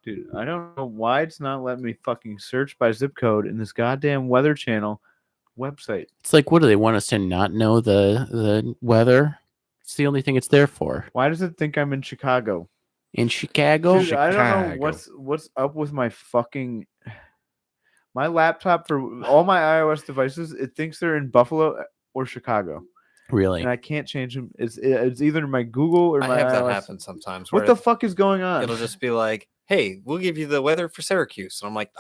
Dude, I don't know why it's not letting me fucking search by zip code in this goddamn Weather Channel website. It's like, what do they want us to not know the weather? It's the only thing it's there for. Why does it think I'm in Chicago? In Chicago, Dude, I don't know Chicago. what's up with my fucking my laptop for all my iOS devices. It thinks they're in Buffalo or Chicago, really? and I can't change them. It's either my Google or I my have that iOS. happen sometimes. What where the fuck is going on? It'll just be like, hey, we'll give you the weather for Syracuse. And I'm like,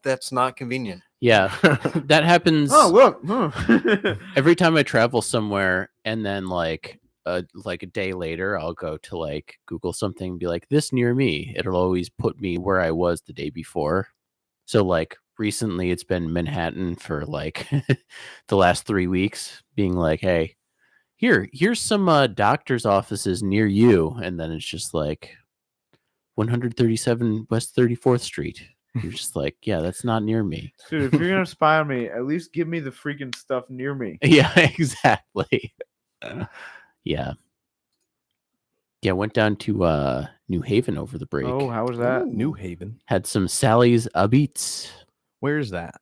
that's not convenient. Yeah, that happens Oh look, huh. every time I travel somewhere, and then like a day later, I'll go to like Google something and be like, this near me. It'll always put me where I was the day before. So like recently, it's been Manhattan for like the last 3 weeks, being like, hey, here's some doctor's offices near you, and then it's just like 137 West 34th Street. You're just like, yeah, that's not near me. Dude, if you're gonna spy on me, at least give me the freaking stuff near me. Yeah, exactly. Yeah. Went down to New Haven over the break. Oh, how was that? New Haven. Had some Sally's Beats. Where's that?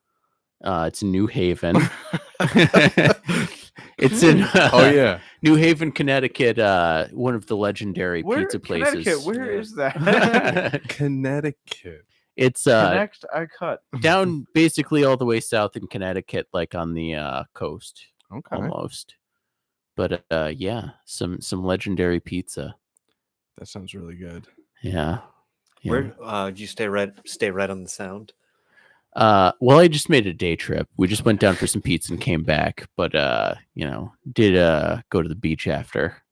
It's in New Haven. It's in Oh yeah. New Haven, Connecticut, one of the legendary pizza places. Connecticut, where Yeah. is that? Connecticut. It's Connect, I cut. down basically all the way south in Connecticut, like on the coast Okay. almost. But yeah, some legendary pizza. That sounds really good. Yeah. Where did you stay right on the sound? Well, I just made a day trip. We just went down for some pizza and came back, but did go to the beach after.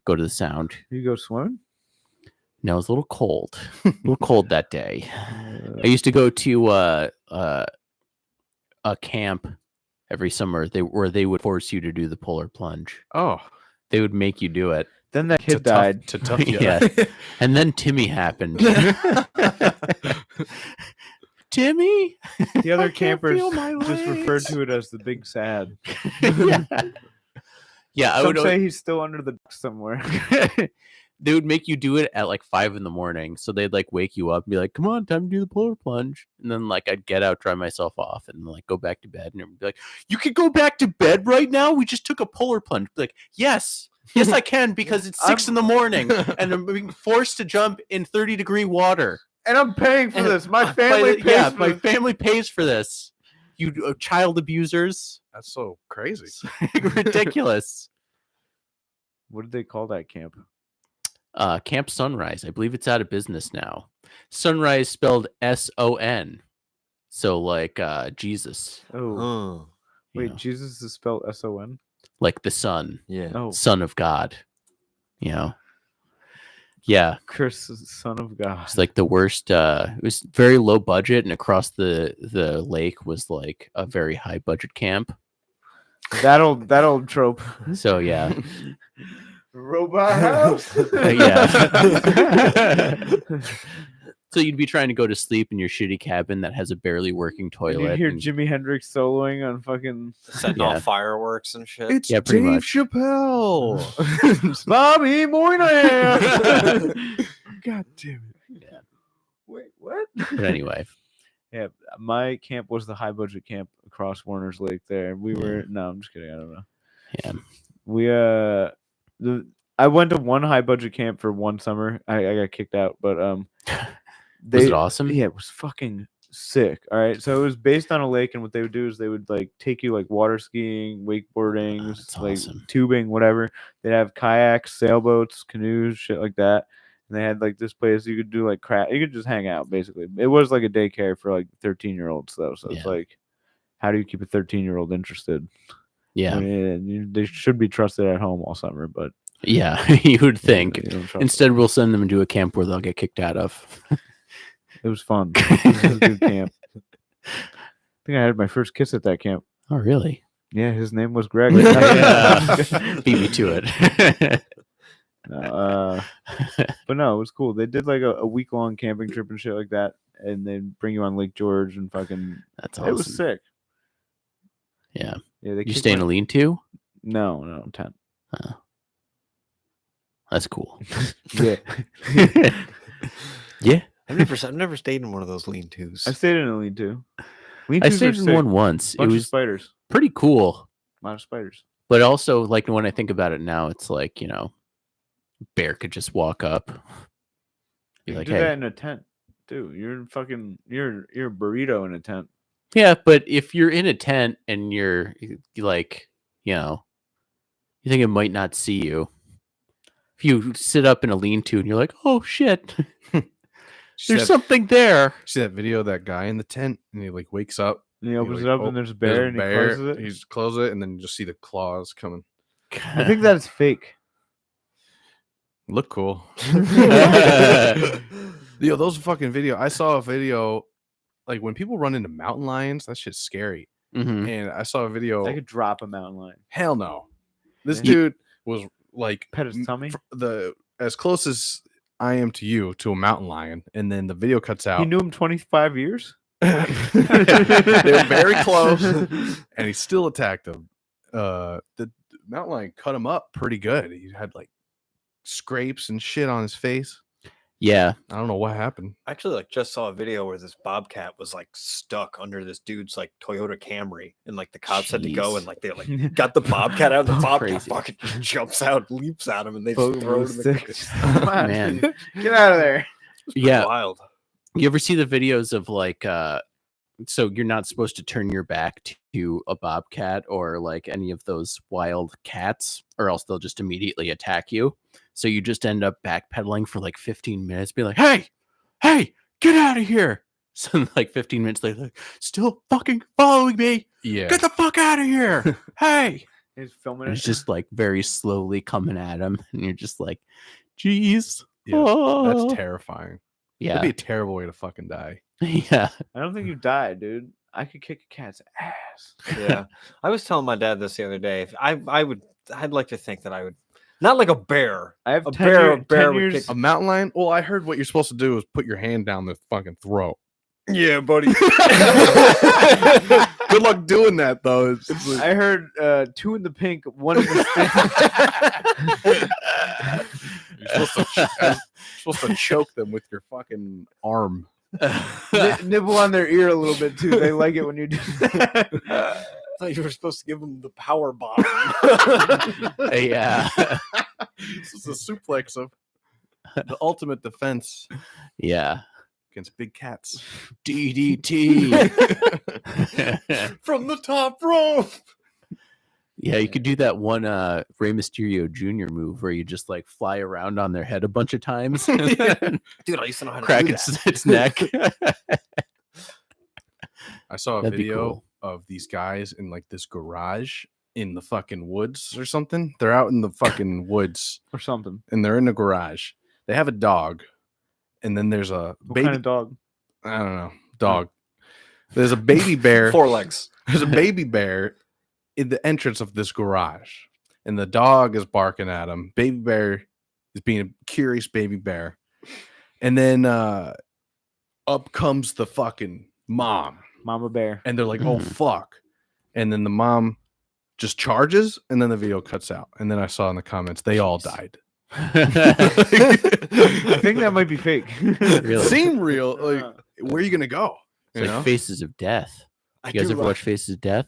Go to the sound. You go swimming? No, it was a little cold. A little cold that day. I used to go to a camp every summer where they would force you to do the polar plunge. Oh, They would make you do it. Then that to kid died. tough you. Yeah. And then Timmy happened. Timmy? The other I can't campers feel my just referred legs. to it as the big sad. Yeah. Yeah, I Some would say he's still under the duck somewhere. they would make you do it at like 5 a.m. So they'd like wake you up and be like, come on, time to do the polar plunge. And then like I'd get out, dry myself off, and like go back to bed. And everyone would be like, you can go back to bed right now? We just took a polar plunge. Be like, yes, I can, because it's 6 a.m. and I'm being forced to jump in 30-degree water. And I'm paying for And this. My by family the- pays yeah, for my this. family pays for this. You child abusers. That's so crazy. It's ridiculous. What did they call that camp? Camp Sunrise. I believe it's out of business now. Sunrise spelled S-O-N. So like Jesus. Oh, Oh, you wait, know, Jesus is spelled S-O-N? like the Son, yeah. Oh, Son of God. You know. Yeah. Chris, Son of God. It's like the worst. It was very low budget, and across the lake was like a very high budget camp. That old trope. So yeah. Robot house. Yeah. So you'd be trying to go to sleep in your shitty cabin that has a barely working You toilet. hear and- Jimi Hendrix soloing on fucking Setting Yeah. off fireworks and shit. It's Yeah, pretty Dave much. Chappelle. Bobby Moynihan. God damn it. Yeah. Wait, what? But anyway, Yeah, my camp was the high budget camp across Warner's Lake there. We were no, I'm just kidding. I don't know. yeah. We I went to one high budget camp for one summer. I got kicked out, but Was it awesome? Yeah, it was fucking sick. All right. So it was based on a lake, and what they would do is they would like take you like water skiing, wakeboarding, that's like awesome. tubing, whatever. They'd have kayaks, sailboats, canoes, shit like that. And they had like this place you could do like crap. You could just hang out basically. It was like a daycare for like 13-year-olds though. So it's Yeah. like, how do you keep a 13-year-old interested? Yeah. I mean, they should be trusted at home all summer, but Yeah. You would think. you don't trust them. Instead, we'll send them into a camp where they'll get kicked out of. It was fun. It was a good camp. I think I had my first kiss at that camp. Oh, really? Yeah, his name was Greg. Yeah. Beat me to it. But no, it was cool. They did like a week-long camping trip and shit like that, and they'd bring you on Lake George and fucking. That's awesome. It was sick. Yeah. Yeah, they You kicked stay in my- a lean-to? No, tent. That's cool. Yeah, Yeah. I've never stayed in one of those lean-tos. I stayed in a lean-to. I Lean-tos stayed are in sick. one once. It Bunch of was spiders. pretty cool. A lot of spiders. But also, like, when I think about it now, it's like, you know, bear could just walk up. Be You like, can do that hey. in a tent, too. You're a burrito in a tent. Yeah, but if you're in a tent and you're like, you know, you think it might not see you. If you sit up in a lean-to and you're like, oh shit, there's something there. See that video of that guy in the tent, and he like wakes up. And he opens like, it up, oh, and there's a bear, and he closes it. He just closes it, and then you just see the claws coming. I think that's fake. Look cool. Yo, those fucking video. I saw a video, like when people run into mountain lions, that shit's scary. Mhm. And I saw a video. I could drop a mountain lion. Hell no. This Yeah. dude was like Pet his tummy. as close as I am to you to a mountain lion, and then the video cuts out. He knew him 25 years. They were very close, and he still attacked him. The mountain lion cut him up pretty good. He had like scrapes and shit on his face. Yeah. I don't know what happened. I actually like just saw a video where this bobcat was like stuck under this dude's like Toyota Camry, and like the cops had to go Jeez. and like they like got the bobcat out, and the Oh, bobcat crazy. fucking jumps out, leaps at him, and they Boat just throw it was in the sick. Come on, Man. dude. Get out of there. It's pretty Yeah. wild. You ever see the videos of like, so you're not supposed to turn your back to a bobcat or like any of those wild cats, or else they'll just immediately attack you. So you just end up backpedaling for like 15 minutes, be like, hey, get out of here. So like 15 minutes later, like, still fucking following me. Yeah. Get the fuck out of here. Hey. He's filming And it. it's just like very slowly coming at him. And you're just like, geez. Yeah, Oh. that's terrifying. Yeah. That'd be a terrible way to fucking die. Yeah. I don't think you died, dude. I could kick a cat's ass. Yeah, I was telling my dad this the other day. If I'd like to think that I would, not like a bear. I have A 10 bear- year- a bear 10 would years. kick A mountain lion? Well, I heard what you're supposed to do is put your hand down their fucking throat. Yeah, buddy. Good luck doing that, though. It's like- I heard 2 in the pink, 1 in the stick. you're supposed to choke them with your fucking arm. Nibble on their ear a little bit too. They like it when you do that. I thought you were supposed to give him the power bomb. Yeah. This is a suplex of the ultimate defense Yeah. against big cats. DDT. From the top rope. Yeah, you could do that one Rey Mysterio Jr. move where you just like fly around on their head a bunch of times, and then Dude, I used to know how to crack do its neck. I saw a That'd be video cool. of these guys in like this garage in the fucking woods or something. They're out in the fucking woods Or something. and they're in the garage. They have a dog, and then there's a What baby. kind of dog? I don't know, dog. There's a baby bear. 4 legs. There's a baby bear in the entrance of this garage, and the dog is barking at him. Baby bear is being a curious baby bear, and then up comes the fucking mom, Mama bear. and they're like, "Oh fuck!" And then the mom just charges, and then the video cuts out. And then I saw in the comments they all died. I think that might be fake. Really? Seem real. Like, where are you gonna go? It's You like know? Faces of Death. I You guys do ever like- watch Faces of Death?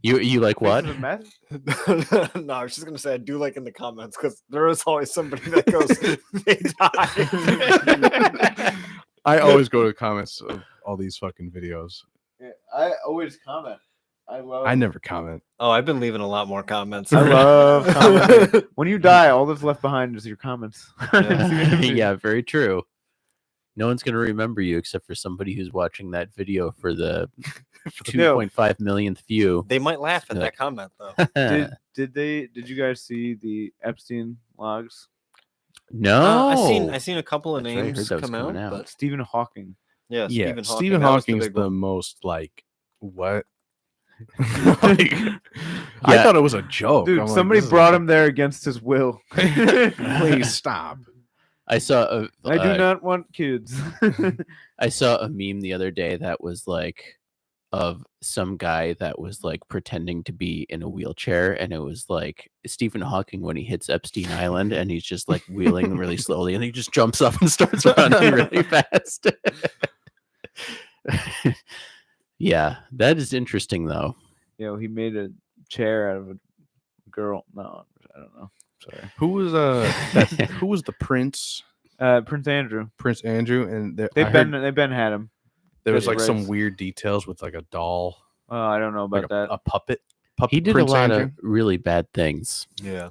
you like what? Faces of meth? No, I was just gonna say I do like in the comments because there is always somebody that goes, they die. I always go to the comments of all these fucking videos. Yeah, I always comment. I love. I never comment. Oh, I've been leaving a lot more comments. I love commenting. When you die, all that's left behind is your comments. Yeah, very true. No one's gonna remember you except for somebody who's watching that video for the 2.5 millionth view. They might laugh at Yeah. that comment though. Did you guys see the Epstein logs? No, I seen a couple of That's right, I heard names that was come coming out, out. but Stephen Hawking. yeah, Yeah, Stephen Stephen that was the Hawking's big the one. most like what? Yeah. I thought it was a joke. Dude, I'm like, somebody this is brought a- him there against his will. Please stop. I saw I do not want kids. I saw a meme the other day that was like of some guy that was like pretending to be in a wheelchair, and it was like Stephen Hawking when he hits Epstein Island, and he's just like wheeling really slowly, and he just jumps up and starts running really fast. Yeah, that is interesting though. He made a chair out of a girl. No, I don't know. Sorry. Who was who was the prince? Prince Andrew. Prince Andrew, and They've been had him. there was Good like some rights. weird details with like a doll, Oh, I don't know like about that. a puppet. He did Prince a lot Andrew. of really bad things. Yeah.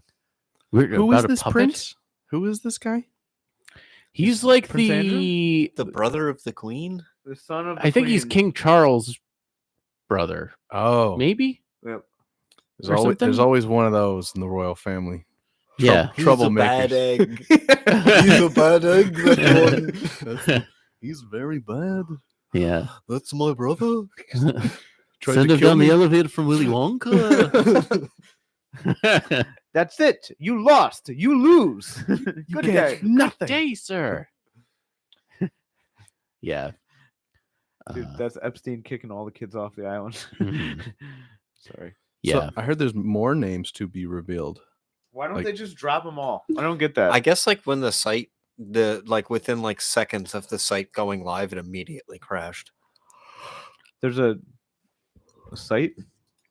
Who is About a this puppet? prince? Who is this guy? He's like Prince the. The brother of the queen? The son of. I think he's King Charles' brother. Oh, Maybe. Yep. there's or always, there's something? always one of those in the royal family. Yeah. He's a bad Troublemakers. egg. He's a bad egg. That one. He's very bad. Yeah. That's my brother. Tried Send to him kill down me. the elevator from Willy Wonka. That's it. You lost. You lose. You Good get day. nothing. Day, sir. Yeah. Dude, Uh, that's Epstein kicking all the kids off the island. Mhm. Sorry. yeah. So I heard there's more names to be revealed. Why don't Like- they just drop them all? I don't get that. I guess like when the site, within like seconds of the site going live, it immediately crashed. There's a site.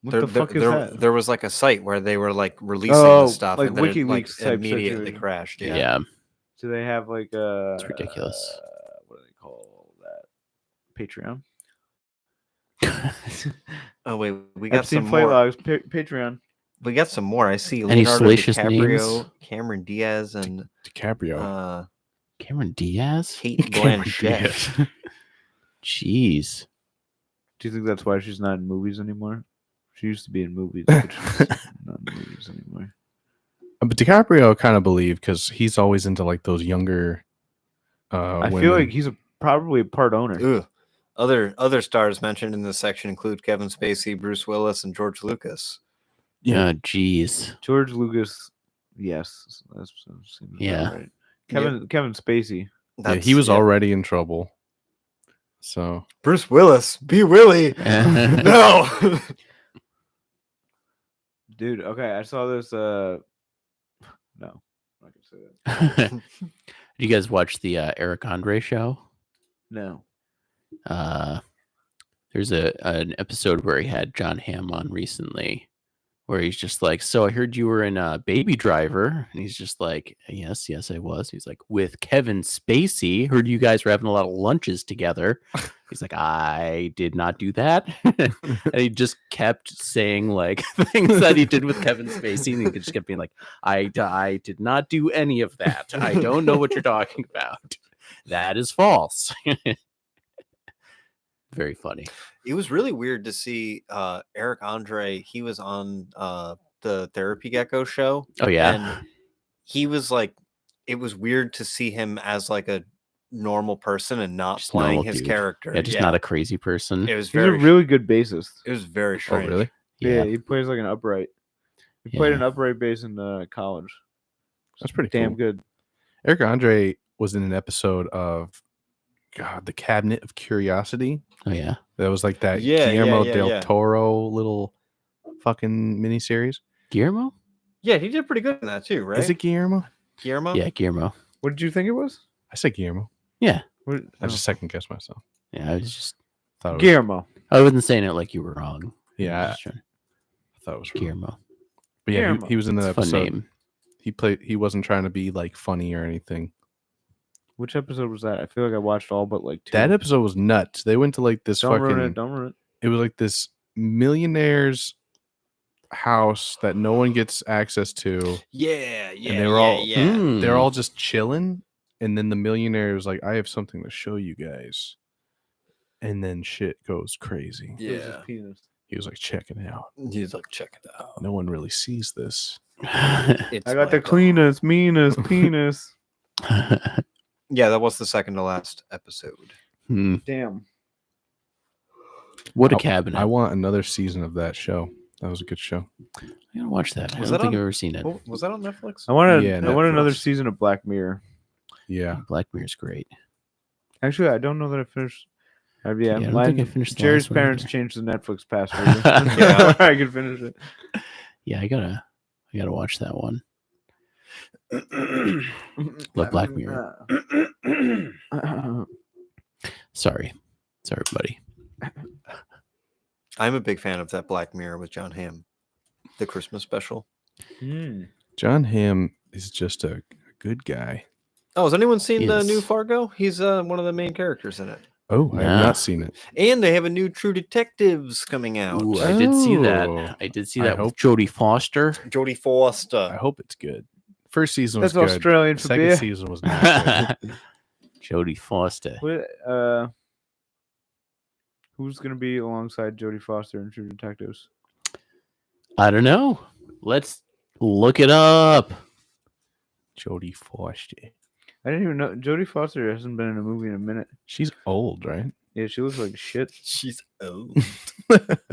What There, the fuck is there, that? there was like a site where they were like releasing Oh, the stuff, like and then it, like, WikiLeaks type immediately situation. crashed. yeah. Yeah. Do they have like a? It's ridiculous. What do they call that? Patreon. Oh wait, we got Epstein some flight more. logs. Patreon. We got some more. I see Any Leonardo salacious DiCaprio, names? Cameron Diaz, and DiCaprio. Cameron Diaz? Kate Cameron Blanchett. Diaz. Jeez. Do you think that's why she's not in movies anymore? She used to be in movies, but she's not in movies anymore. But DiCaprio I kind of believe because he's always into like those younger. I women. feel like he's probably a part owner. Ugh. Other stars mentioned in this section include Kevin Spacey, Bruce Willis, and George Lucas. Yeah, jeez. George Lucas, yes, that seems about Yeah. right. Kevin Spacey. yeah, he was already in trouble. So Bruce Willis. Be Willie. No. Dude, okay, I saw this. No, I'm not gonna say that. Did you guys watch the Eric Andre show? No. There's an episode where he had John Hamm on recently, where he's just like, "So I heard you were in Baby Driver," and he's just like, "Yes, I was." He's like, "With Kevin Spacey. Heard you guys were having a lot of lunches together." He's like, "I did not do that," and he just kept saying like things that he did with Kevin Spacey, and he just kept being like, "I did not do any of that. I don't know what you're talking about. That is false." Very funny. It was really weird to see Eric Andre. He was on the Therapy Gecko show. Oh yeah. And he was like, it was weird to see him as like a normal person and not Just playing normal his dude. character. Yeah, just not a crazy person. It was He's a very. really good bassist. It was very oh strange. really? Yeah, he plays like an upright. He played an Yeah. upright bass in college. That's pretty Damn cool. good. Eric Andre was in an episode of the Cabinet of Curiosity. Oh yeah. That was like that Yeah, Guillermo yeah, del yeah. Toro little fucking miniseries. Guillermo? Yeah, he did pretty good in that too, right? Is it Guillermo? Guillermo? Yeah, Guillermo. What did you think it was? I said Guillermo. Yeah. What, I just second guessed myself. Yeah, I was just Thought it was, Guillermo. I wasn't saying it like you were wrong. Yeah, I was just trying- I thought it was wrong. Guillermo. But yeah, Guillermo. he was in that It's a fun episode. name. He played. He wasn't trying to be like funny or anything. Which episode was that? I feel like I watched all but like two. That episode was nuts. They went to like this Don't fucking. ruin it. Don't ruin it. It was like this millionaire's house that no one gets access to. Yeah, yeah. they were all- yeah. Hmm. They're all just chilling, and then the millionaire was like, "I have something to show you guys," and then shit goes crazy. It was his Yeah. penis. He was like, "Check it out. He's like, check it out. No one really sees this." It's I got my the dog. cleanest, meanest penis. Yeah, that was the second to last episode. Hmm. Damn. What a I- cabinet. I want another season of that show. That was a good show. I gotta watch that. I Was don't that think on- I've ever seen it. What, was that on Netflix? I want Yeah, I want another Netflix. season of Black Mirror. Yeah, Black Mirror's great. Actually, I don't know that I finished. Yeah, I don't think I finished the Jerry's last one parents either. changed the Netflix password. Yeah. I could finish it. Yeah, I gotta watch that one. Love Black Mirror. Sorry, buddy. I'm a big fan of that Black Mirror with John Hamm, the Christmas special. John Hamm is just a good guy. Oh, has anyone seen the new Yes. Fargo? He's one of the main characters in it. Oh, I have Nah. not seen it. And they have a new True Detectives coming out. Ooh, I did see that. Oh, I did see I that with hope- Jodie Foster. Jodie I Foster. hope it's good. First season was That's good. Australian for Second beer. season was not good. Jodie Foster. What, who's gonna be alongside Jodie Foster in True Detectives? I don't know. Let's look it up. Jodie Foster. I didn't even know Jodie Foster hasn't been in a movie in a minute. She's old, right? Yeah, she looks like shit. She's old.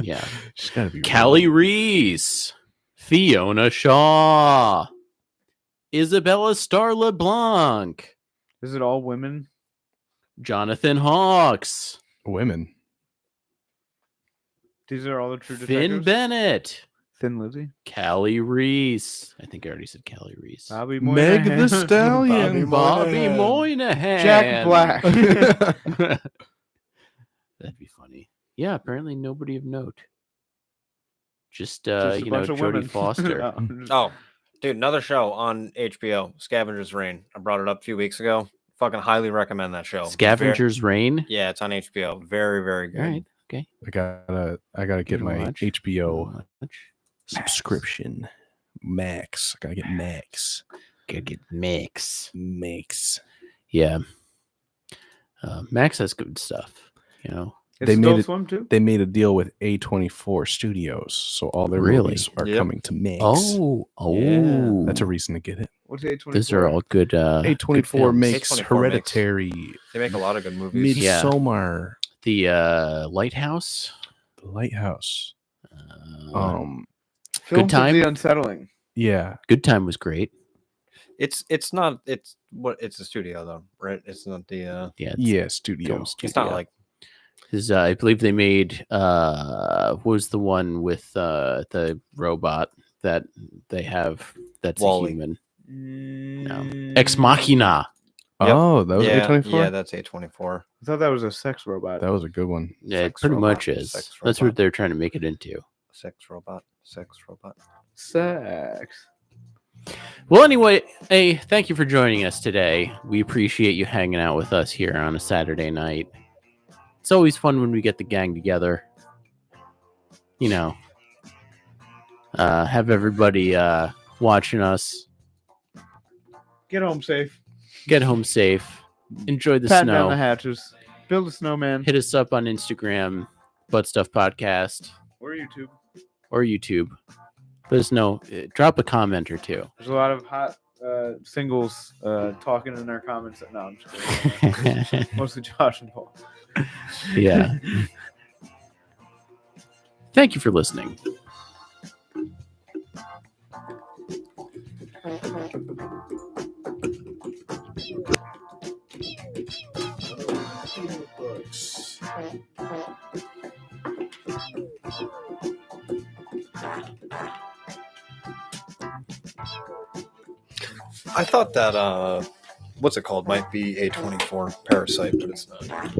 Yeah. She's gotta be. Callie Reese, Fiona Shaw, Isabella Star LeBlanc, Is it all women? Jonathan Hawks, women. These are all the True Finn Detectives. Bennett, Thin Lizzy. Callie Reese. I think I already said Callie Reese. Bobby Meg the Moynihan. Stallion. Bobby Moynihan. Jack Black. That'd be funny. Yeah, apparently nobody of note. Just Just a bunch of Jodie women. Foster. No, I'm just- Oh, dude, another show on HBO, Scavenger's Reign. I brought it up a few weeks ago. Fucking highly recommend that show. Scavenger's Reign. Yeah, it's on HBO. Very, very good. All right. Okay. I gotta get Gonna my watch. HBO Watch. subscription. Max. I gotta get Max. Gotta get Max. Max. Yeah. Max has good stuff. You know, It's They made Adult it- Swim too. They made a deal with A24 Studios, so all their Really? movies are Yep. coming to Max. Oh, oh, That's a reason to get it. What's A24? Those are all good. Good A24 films. makes A24 makes- Hereditary, They make a lot of good movies. Yeah. Midsommar, The Lighthouse. The Lighthouse. Films of Time? the unsettling. Yeah, Good Time was great. It's a studio though, right? It's not the Yeah, yeah, Studio. film it's not studio. like I believe they made what was the one with the robot that they have that's Wall-E. a human. No. Ex Machina. Yep. Oh, that was yeah, A24. Yeah, that's A24. I thought that was a sex robot. That was a good one. Yeah, it Sex pretty robot, much is. sex That's robot. what they're trying to make it into. Sex robot. Sex robot. Sex. Well, anyway, hey, thank you for joining us today. We appreciate you hanging out with us here on a Saturday night. It's always fun when we get the gang together. You know, have everybody watching us. Get home safe. Get home safe. Enjoy the Pat down snow. the hatches. Build a snowman. Hit us up on Instagram, Butt Stuff Podcast, Or YouTube. or YouTube. Let us know. Drop a comment or two. There's a lot of hot singles talking in our comments. No, I'm just kidding. Mostly Josh and Paul. Yeah. Thank you for listening. I thought that what's it called might be A24 Parasite, but it's not.